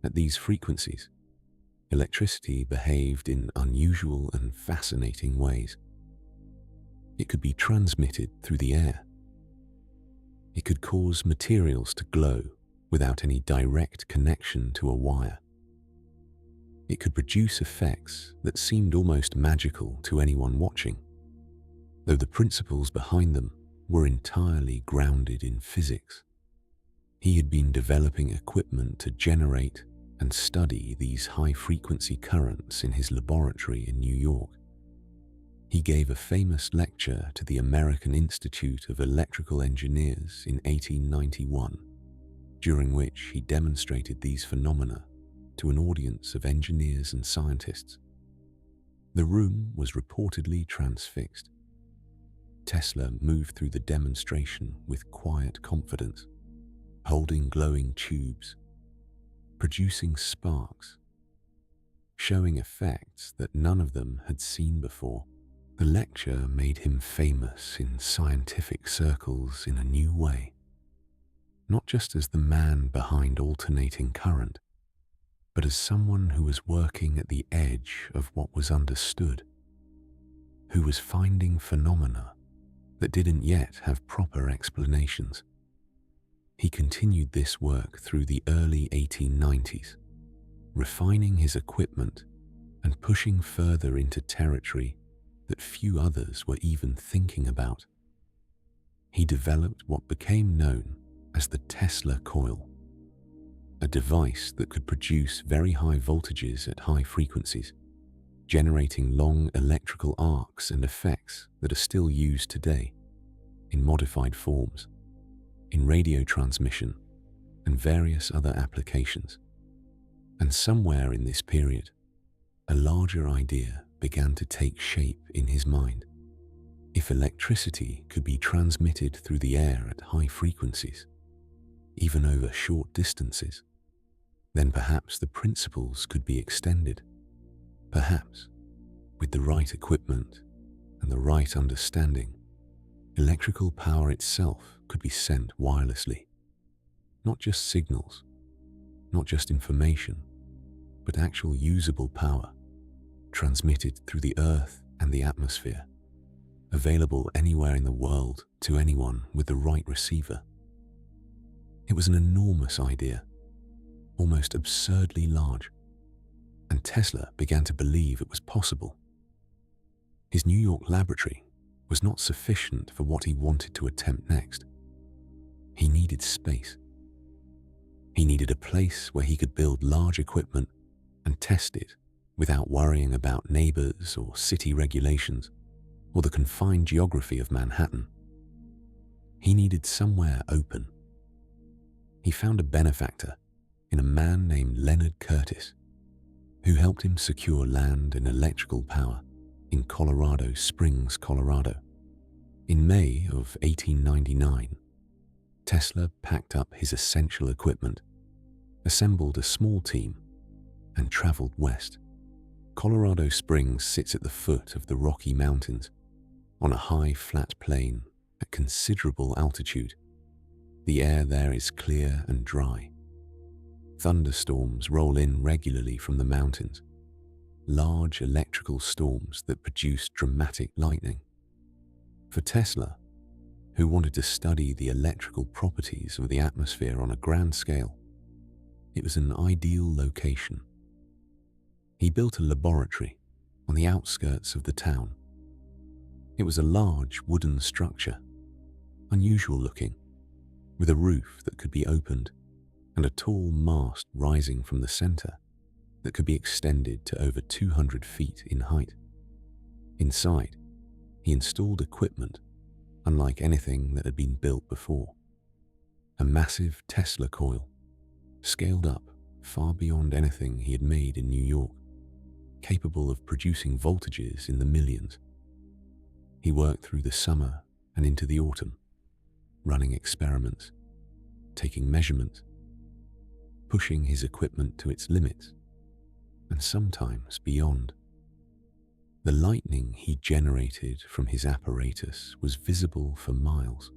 A: At these frequencies, electricity behaved in unusual and fascinating ways. It could be transmitted through the air. It could cause materials to glow without any direct connection to a wire. It could produce effects that seemed almost magical to anyone watching, though the principles behind them were entirely grounded in physics. He had been developing equipment to generate and study these high-frequency currents in his laboratory in New York. He gave a famous lecture to the American Institute of Electrical Engineers in 1891, during which he demonstrated these phenomena to an audience of engineers and scientists. The room was reportedly transfixed. Tesla moved through the demonstration with quiet confidence, holding glowing tubes, producing sparks, showing effects that none of them had seen before. The lecture made him famous in scientific circles in a new way, not just as the man behind alternating current, but as someone who was working at the edge of what was understood, who was finding phenomena that didn't yet have proper explanations. He continued this work through the early 1890s, refining his equipment and pushing further into territory that few others were even thinking about. He developed what became known as the Tesla coil, a device that could produce very high voltages at high frequencies, generating long electrical arcs and effects that are still used today in modified forms, in radio transmission, and various other applications. And somewhere in this period, a larger idea began to take shape in his mind. If electricity could be transmitted through the air at high frequencies, even over short distances, then perhaps the principles could be extended. Perhaps, with the right equipment and the right understanding, electrical power itself could be sent wirelessly. Not just signals, not just information, but actual usable power, transmitted through the earth and the atmosphere, available anywhere in the world to anyone with the right receiver. It was an enormous idea, almost absurdly large, and Tesla began to believe it was possible. His New York laboratory was not sufficient for what he wanted to attempt next. He needed space. He needed a place where he could build large equipment and test it without worrying about neighbors or city regulations or the confined geography of Manhattan. He needed somewhere open. He found a benefactor in a man named Leonard Curtis, who helped him secure land and electrical power in Colorado Springs, Colorado. In May of 1899, Tesla packed up his essential equipment, assembled a small team, and traveled west. Colorado Springs sits at the foot of the Rocky Mountains, on a high, flat plain at considerable altitude. The air there is clear and dry. Thunderstorms roll in regularly from the mountains, large electrical storms that produce dramatic lightning. For Tesla, who wanted to study the electrical properties of the atmosphere on a grand scale, it was an ideal location. He built a laboratory on the outskirts of the town. It was a large wooden structure, unusual looking, with a roof that could be opened and a tall mast rising from the center that could be extended to over 200 feet in height. Inside, he installed equipment unlike anything that had been built before. A massive Tesla coil, scaled up far beyond anything he had made in New York, capable of producing voltages in the millions. He worked through the summer and into the autumn, running experiments, taking measurements, pushing his equipment to its limits, and sometimes beyond. The lightning he generated from his apparatus was visible for miles.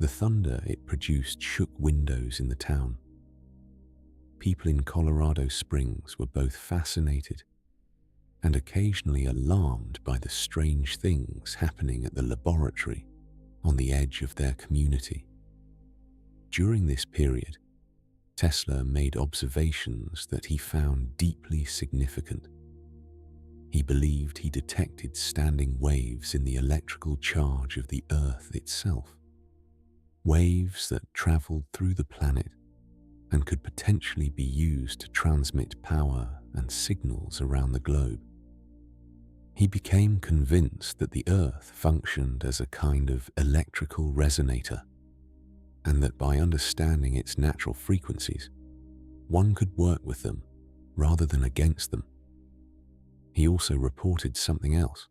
A: The thunder it produced shook windows in the town. People in Colorado Springs were both fascinated and occasionally alarmed by the strange things happening at the laboratory on the edge of their community. During this period, Tesla made observations that he found deeply significant. He believed he detected standing waves in the electrical charge of the Earth itself, waves that traveled through the planet and could potentially be used to transmit power and signals around the globe. He became convinced that the Earth functioned as a kind of electrical resonator, and that by understanding its natural frequencies, one could work with them rather than against them. He also reported something else,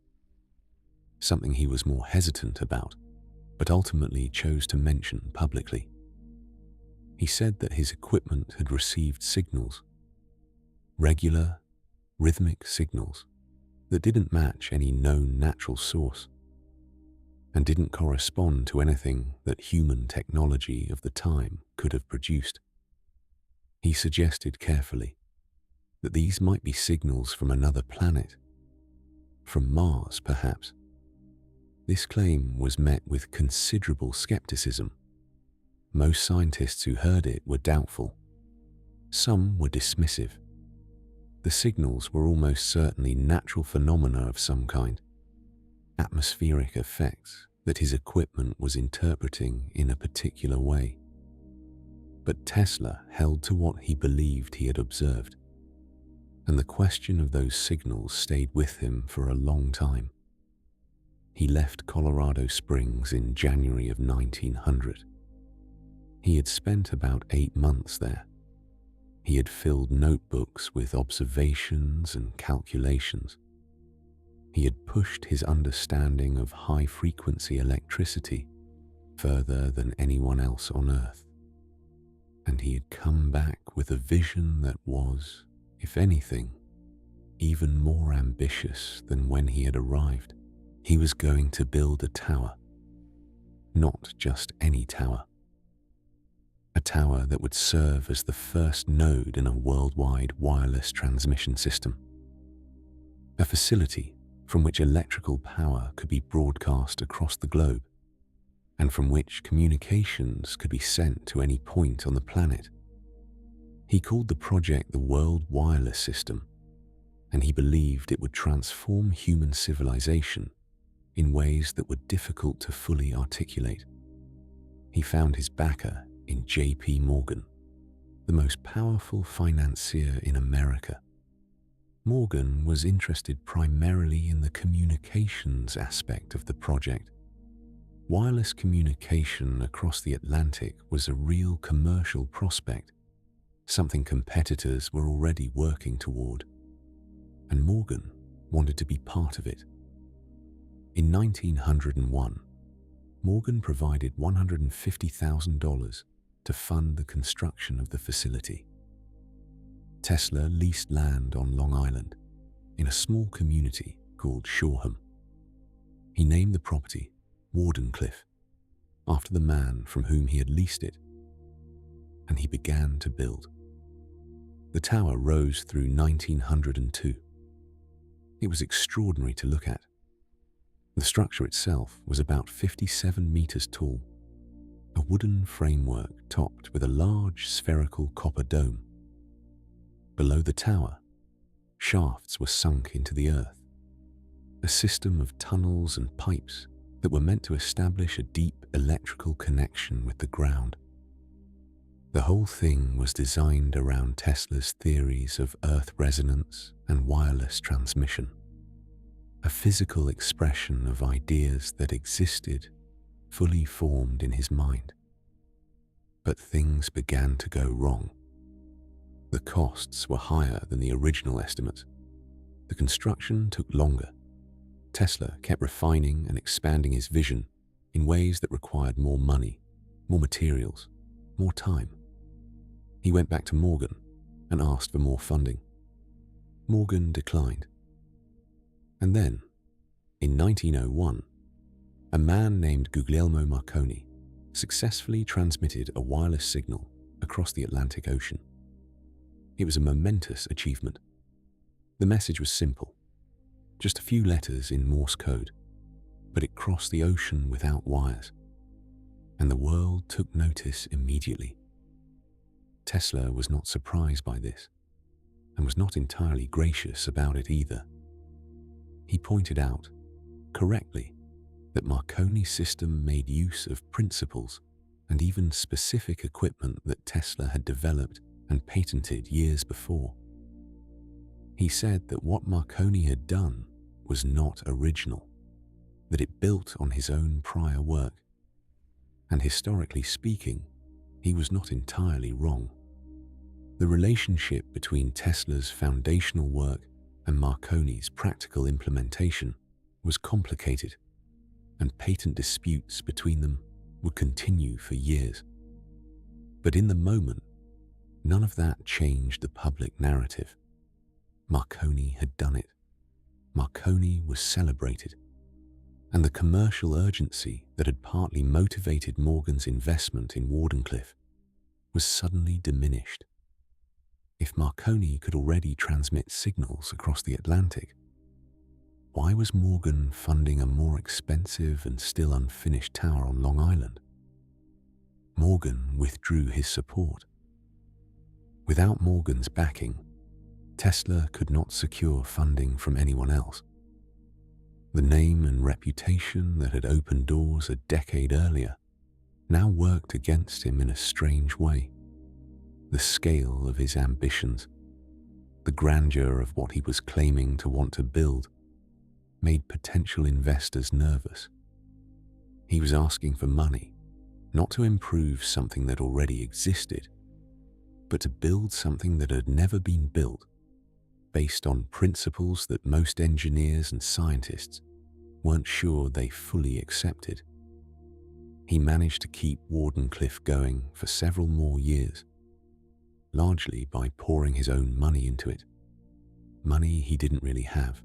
A: something he was more hesitant about, but ultimately chose to mention publicly. He said that his equipment had received signals, regular, rhythmic signals that didn't match any known natural source and didn't correspond to anything that human technology of the time could have produced. He suggested carefully that these might be signals from another planet, from Mars perhaps. This claim was met with considerable skepticism. Most scientists who heard it were doubtful. Some were dismissive. The signals were almost certainly natural phenomena of some kind, atmospheric effects that his equipment was interpreting in a particular way. But Tesla held to what he believed he had observed, and the question of those signals stayed with him for a long time. He left Colorado Springs in January of 1900. He had spent about 8 months there. He had filled notebooks with observations and calculations. He had pushed his understanding of high-frequency electricity further than anyone else on Earth. And he had come back with a vision that was, if anything, even more ambitious than when he had arrived. He was going to build a tower. Not just any tower. A tower that would serve as the first node in a worldwide wireless transmission system. A facility from which electrical power could be broadcast across the globe, and from which communications could be sent to any point on the planet. He called the project the World Wireless System, and he believed it would transform human civilization in ways that were difficult to fully articulate. He found his backer in J.P. Morgan, the most powerful financier in America. Morgan was interested primarily in the communications aspect of the project. Wireless communication across the Atlantic was a real commercial prospect, something competitors were already working toward, and Morgan wanted to be part of it. In 1901, Morgan provided $150,000 to fund the construction of the facility. Tesla leased land on Long Island, in a small community called Shoreham. He named the property Wardenclyffe, after the man from whom he had leased it, and he began to build. The tower rose through 1902. It was extraordinary to look at. The structure itself was about 57 meters tall, a wooden framework topped with a large spherical copper dome. Below the tower, shafts were sunk into the earth, a system of tunnels and pipes that were meant to establish a deep electrical connection with the ground. The whole thing was designed around Tesla's theories of earth resonance and wireless transmission, a physical expression of ideas that existed, fully formed in his mind. But things began to go wrong. The costs were higher than the original estimates. The construction took longer. Tesla kept refining and expanding his vision in ways that required more money, more materials, more time. He went back to Morgan and asked for more funding. Morgan declined. And then, in 1901, a man named Guglielmo Marconi successfully transmitted a wireless signal across the Atlantic Ocean. It was a momentous achievement. The message was simple, just a few letters in Morse code, but it crossed the ocean without wires, and the world took notice immediately. Tesla was not surprised by this, and was not entirely gracious about it either. He pointed out, correctly, that Marconi's system made use of principles and even specific equipment that Tesla had developed and patented years before. He said that what Marconi had done was not original, that it built on his own prior work, and historically speaking, he was not entirely wrong. The relationship between Tesla's foundational work and Marconi's practical implementation was complicated, and patent disputes between them would continue for years. But in the moment, none of that changed the public narrative. Marconi had done it. Marconi was celebrated, and the commercial urgency that had partly motivated Morgan's investment in Wardenclyffe was suddenly diminished. If Marconi could already transmit signals across the Atlantic, why was Morgan funding a more expensive and still unfinished tower on Long Island? Morgan withdrew his support. Without Morgan's backing, Tesla could not secure funding from anyone else. The name and reputation that had opened doors a decade earlier now worked against him in a strange way. The scale of his ambitions, the grandeur of what he was claiming to want to build, made potential investors nervous. He was asking for money, not to improve something that already existed, but to build something that had never been built, based on principles that most engineers and scientists weren't sure they fully accepted. He managed to keep Wardenclyffe going for several more years, largely by pouring his own money into it. Money he didn't really have.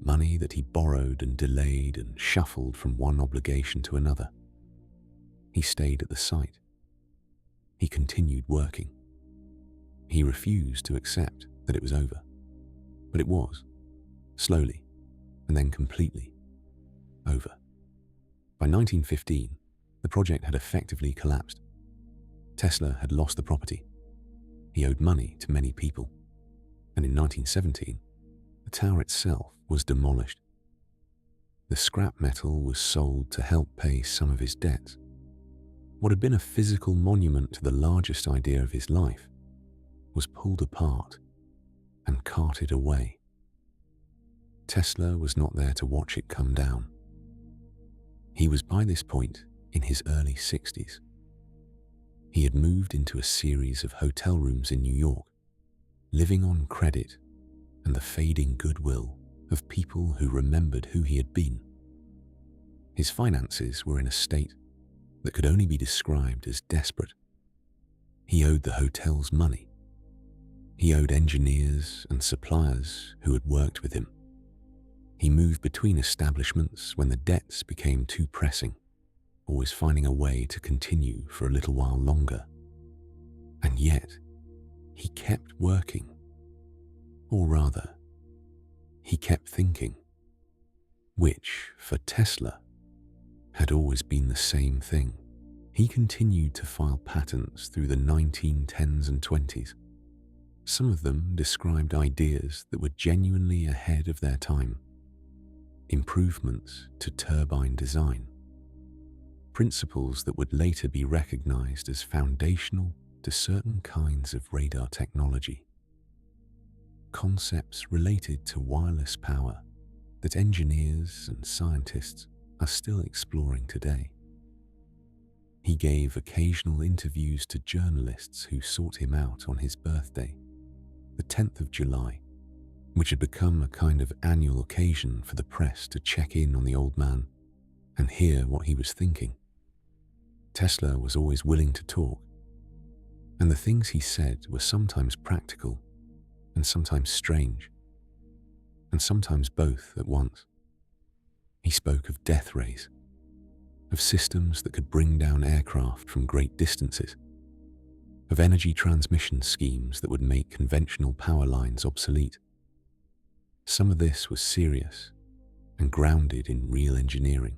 A: Money that he borrowed and delayed and shuffled from one obligation to another. He stayed at the site. He continued working. He refused to accept that it was over. But it was, slowly, and then completely, over. By 1915, the project had effectively collapsed. Tesla had lost the property. He owed money to many people. And in 1917, the tower itself was demolished. The scrap metal was sold to help pay some of his debts. What had been a physical monument to the largest idea of his life was pulled apart and carted away. Tesla was not there to watch it come down. He was by this point in his early 60s. He had moved into a series of hotel rooms in New York, living on credit and the fading goodwill of people who remembered who he had been. His finances were in a state that could only be described as desperate. He owed the hotels money. He owed engineers and suppliers who had worked with him. He moved between establishments when the debts became too pressing, always finding a way to continue for a little while longer. And yet, he kept working. Or rather, he kept thinking, which, for Tesla, had always been the same thing. He continued to file patents through the 1910s and 20s. Some of them described ideas that were genuinely ahead of their time. Improvements to turbine design. Principles that would later be recognized as foundational to certain kinds of radar technology. Concepts related to wireless power that engineers and scientists are still exploring today. He gave occasional interviews to journalists who sought him out on his birthday, the 10th of July, which had become a kind of annual occasion for the press to check in on the old man and hear what he was thinking. Tesla was always willing to talk, and the things he said were sometimes practical and sometimes strange, and sometimes both at once. He spoke of death rays, of systems that could bring down aircraft from great distances, of energy transmission schemes that would make conventional power lines obsolete. Some of this was serious and grounded in real engineering.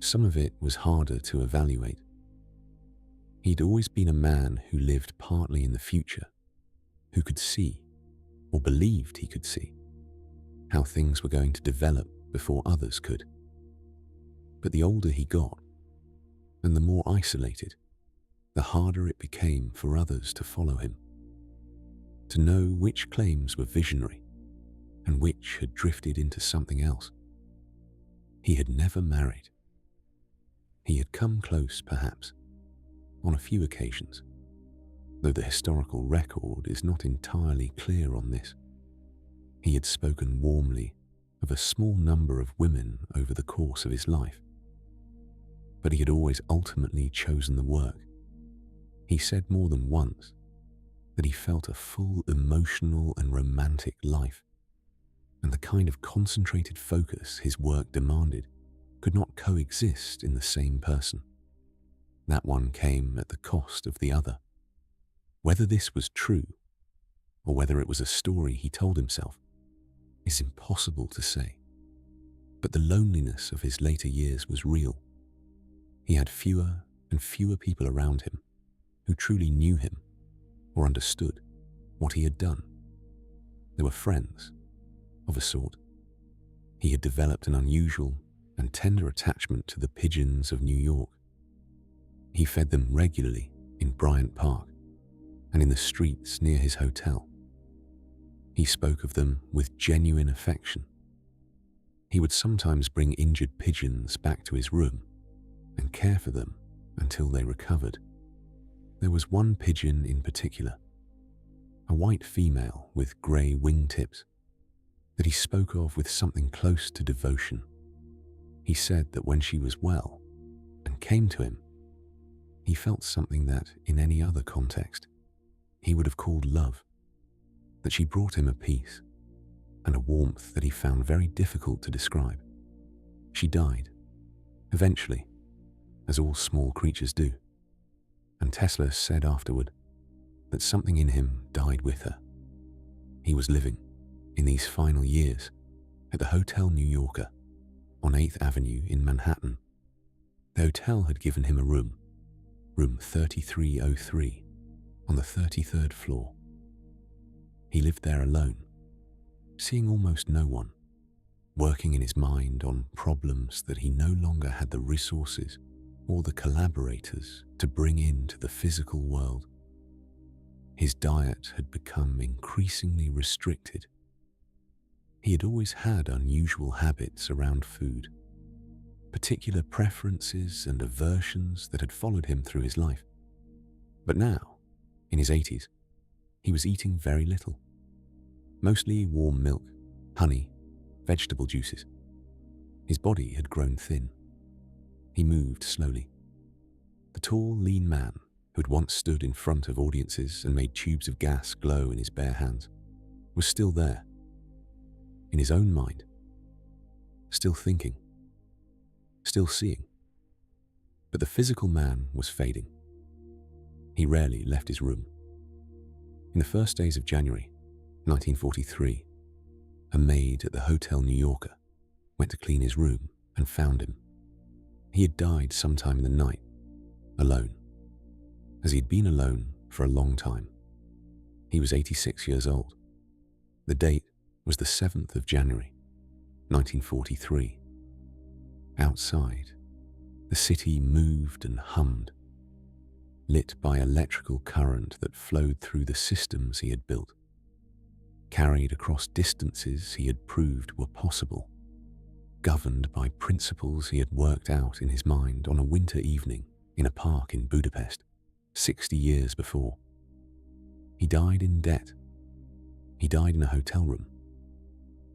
A: Some of it was harder to evaluate. He'd always been a man who lived partly in the future, who could see, or believed he could see, how things were going to develop before others could. But the older he got, and the more isolated, the harder it became for others to follow him, to know which claims were visionary and which had drifted into something else. He had never married. He had come close, perhaps, on a few occasions, though the historical record is not entirely clear on this. He had spoken warmly of a small number of women over the course of his life, but he had always ultimately chosen the work. He said more than once, that he felt a full emotional and romantic life, and the kind of concentrated focus his work demanded could not coexist in the same person. That one came at the cost of the other. Whether this was true, or whether it was a story he told himself, is impossible to say. But the loneliness of his later years was real. He had fewer and fewer people around him who truly knew him or understood what he had done. There were friends, of a sort. He had developed an unusual and tender attachment to the pigeons of New York. He fed them regularly in Bryant Park and in the streets near his hotel. He spoke of them with genuine affection. He would sometimes bring injured pigeons back to his room and care for them until they recovered. There was one pigeon in particular, a white female with grey wingtips, that he spoke of with something close to devotion. He said that when she was well and came to him, he felt something that, in any other context, he would have called love, that she brought him a peace and a warmth that he found very difficult to describe. She died, eventually, as all small creatures do, and Tesla said afterward that something in him died with her. He was living, in these final years, at the Hotel New Yorker on 8th Avenue in Manhattan. The hotel had given him a room 3303, on the 33rd floor. He lived there alone, seeing almost no one, working in his mind on problems that he no longer had the resources or the collaborators to bring into the physical world. His diet had become increasingly restricted. He had always had unusual habits around food, particular preferences and aversions that had followed him through his life. But now, in his 80s, he was eating very little. Mostly warm milk, honey, vegetable juices. His body had grown thin. He moved slowly. The tall, lean man who had once stood in front of audiences and made tubes of gas glow in his bare hands was still there, in his own mind, still thinking, still seeing. But the physical man was fading. He rarely left his room. In the first days of January 1943, a maid at the Hotel New Yorker went to clean his room and found him. He had died sometime in the night, alone, as he had been alone for a long time. He was 86 years old. The date was the 7th of January, 1943. Outside, the city moved and hummed, lit by electrical current that flowed through the systems he had built, carried across distances he had proved were possible, governed by principles he had worked out in his mind on a winter evening in a park in Budapest 60 years before. He died in debt. He died in a hotel room.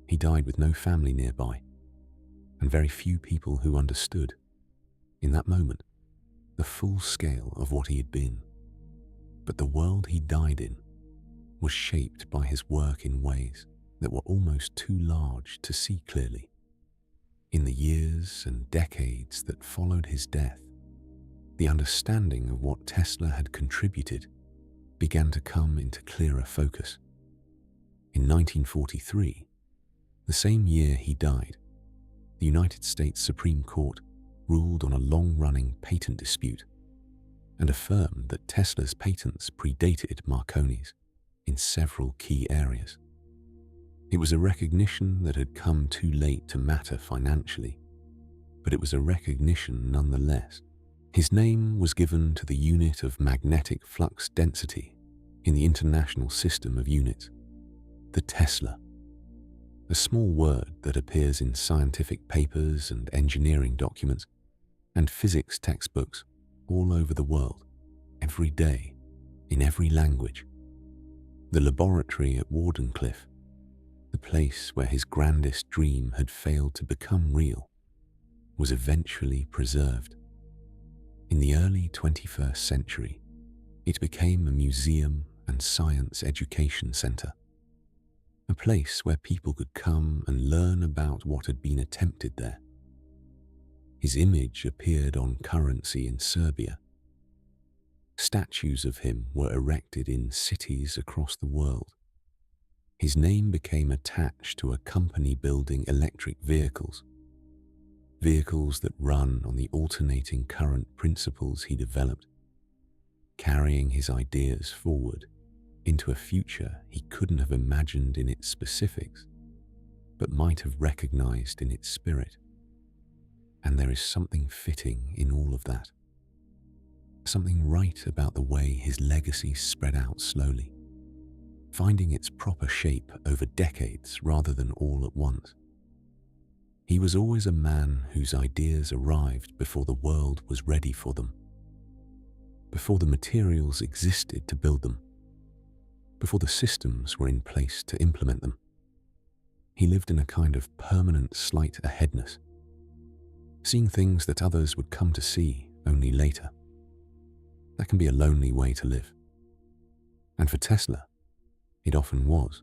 A: He died with no family nearby, and very few people who understood, in that moment, the full scale of what he had been. But the world he died in was shaped by his work in ways that were almost too large to see clearly. In the years and decades that followed his death, the understanding of what Tesla had contributed began to come into clearer focus. In 1943, the same year he died, the United States Supreme Court ruled on a long-running patent dispute and affirmed that Tesla's patents predated Marconi's in several key areas. It was a recognition that had come too late to matter financially, but it was a recognition nonetheless. His name was given to the unit of magnetic flux density in the International System of Units, the Tesla, a small word that appears in scientific papers and engineering documents and physics textbooks all over the world, every day, in every language. The laboratory at Wardenclyffe, the place where his grandest dream had failed to become real, was eventually preserved. In the early 21st century, it became a museum and Science Education Center, a place where people could come and learn about what had been attempted there. His image appeared on currency in Serbia. Statues of him were erected in cities across the world. His name became attached to a company building electric vehicles, vehicles that run on the alternating current principles he developed, carrying his ideas forward into a future he couldn't have imagined in its specifics, but might have recognized in its spirit. And there is something fitting in all of that. Something right about the way his legacy spread out slowly, finding its proper shape over decades rather than all at once. He was always a man whose ideas arrived before the world was ready for them, before the materials existed to build them, before the systems were in place to implement them. He lived in a kind of permanent slight aheadness, seeing things that others would come to see only later. That can be a lonely way to live. And for Tesla, it often was.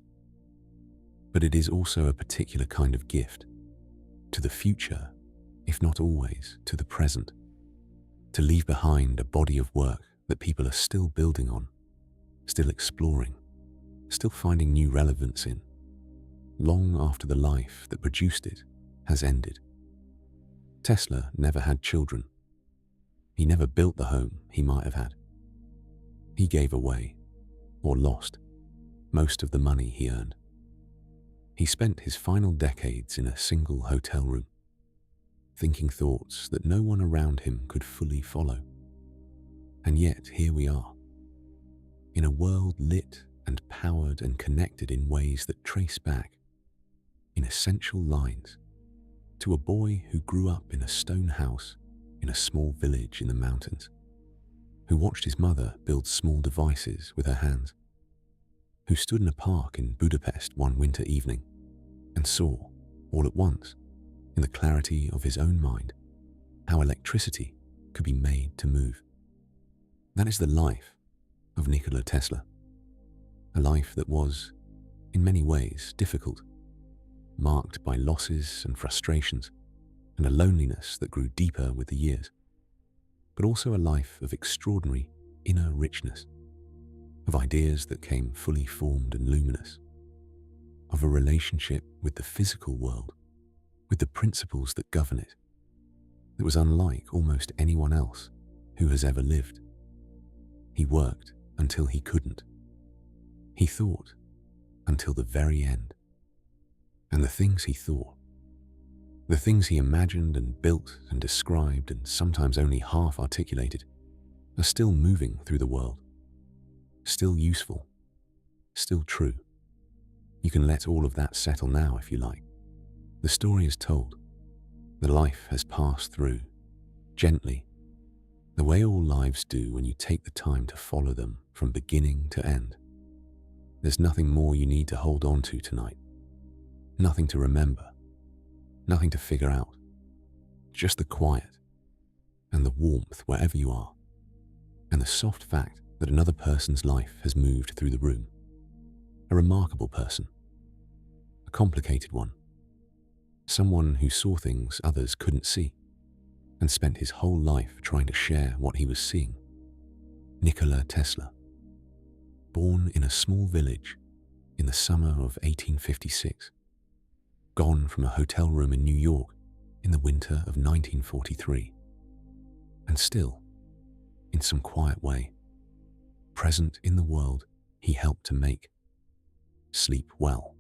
A: But it is also a particular kind of gift to the future, if not always to the present, to leave behind a body of work that people are still building on, still exploring, still finding new relevance in, long after the life that produced it has ended. Tesla never had children. He never built the home he might have had. He gave away, or lost, most of the money he earned. He spent his final decades in a single hotel room, thinking thoughts that no one around him could fully follow. And yet here we are, in a world lit and powered and connected in ways that trace back, in essential lines, to a boy who grew up in a stone house in a small village in the mountains, who watched his mother build small devices with her hands, who stood in a park in Budapest one winter evening and saw, all at once, in the clarity of his own mind, how electricity could be made to move. That is the life of Nikola Tesla, a life that was, in many ways, difficult, marked by losses and frustrations, and a loneliness that grew deeper with the years, but also a life of extraordinary inner richness, of ideas that came fully formed and luminous, of a relationship with the physical world, with the principles that govern it, that was unlike almost anyone else who has ever lived. He worked until he couldn't. He thought until the very end. And the things he thought, the things he imagined and built and described and sometimes only half articulated, are still moving through the world, still useful, still true. You can let all of that settle now if you like. The story is told. The life has passed through, gently, the way all lives do when you take the time to follow them from beginning to end. There's nothing more you need to hold on to tonight. Nothing to remember, nothing to figure out, just the quiet and the warmth wherever you are, and the soft fact that another person's life has moved through the room. A remarkable person, a complicated one, someone who saw things others couldn't see and spent his whole life trying to share what he was seeing. Nikola Tesla, born in a small village in the summer of 1856, gone from a hotel room in New York in the winter of 1943, and still, in some quiet way, present in the world he helped to make. Sleep well.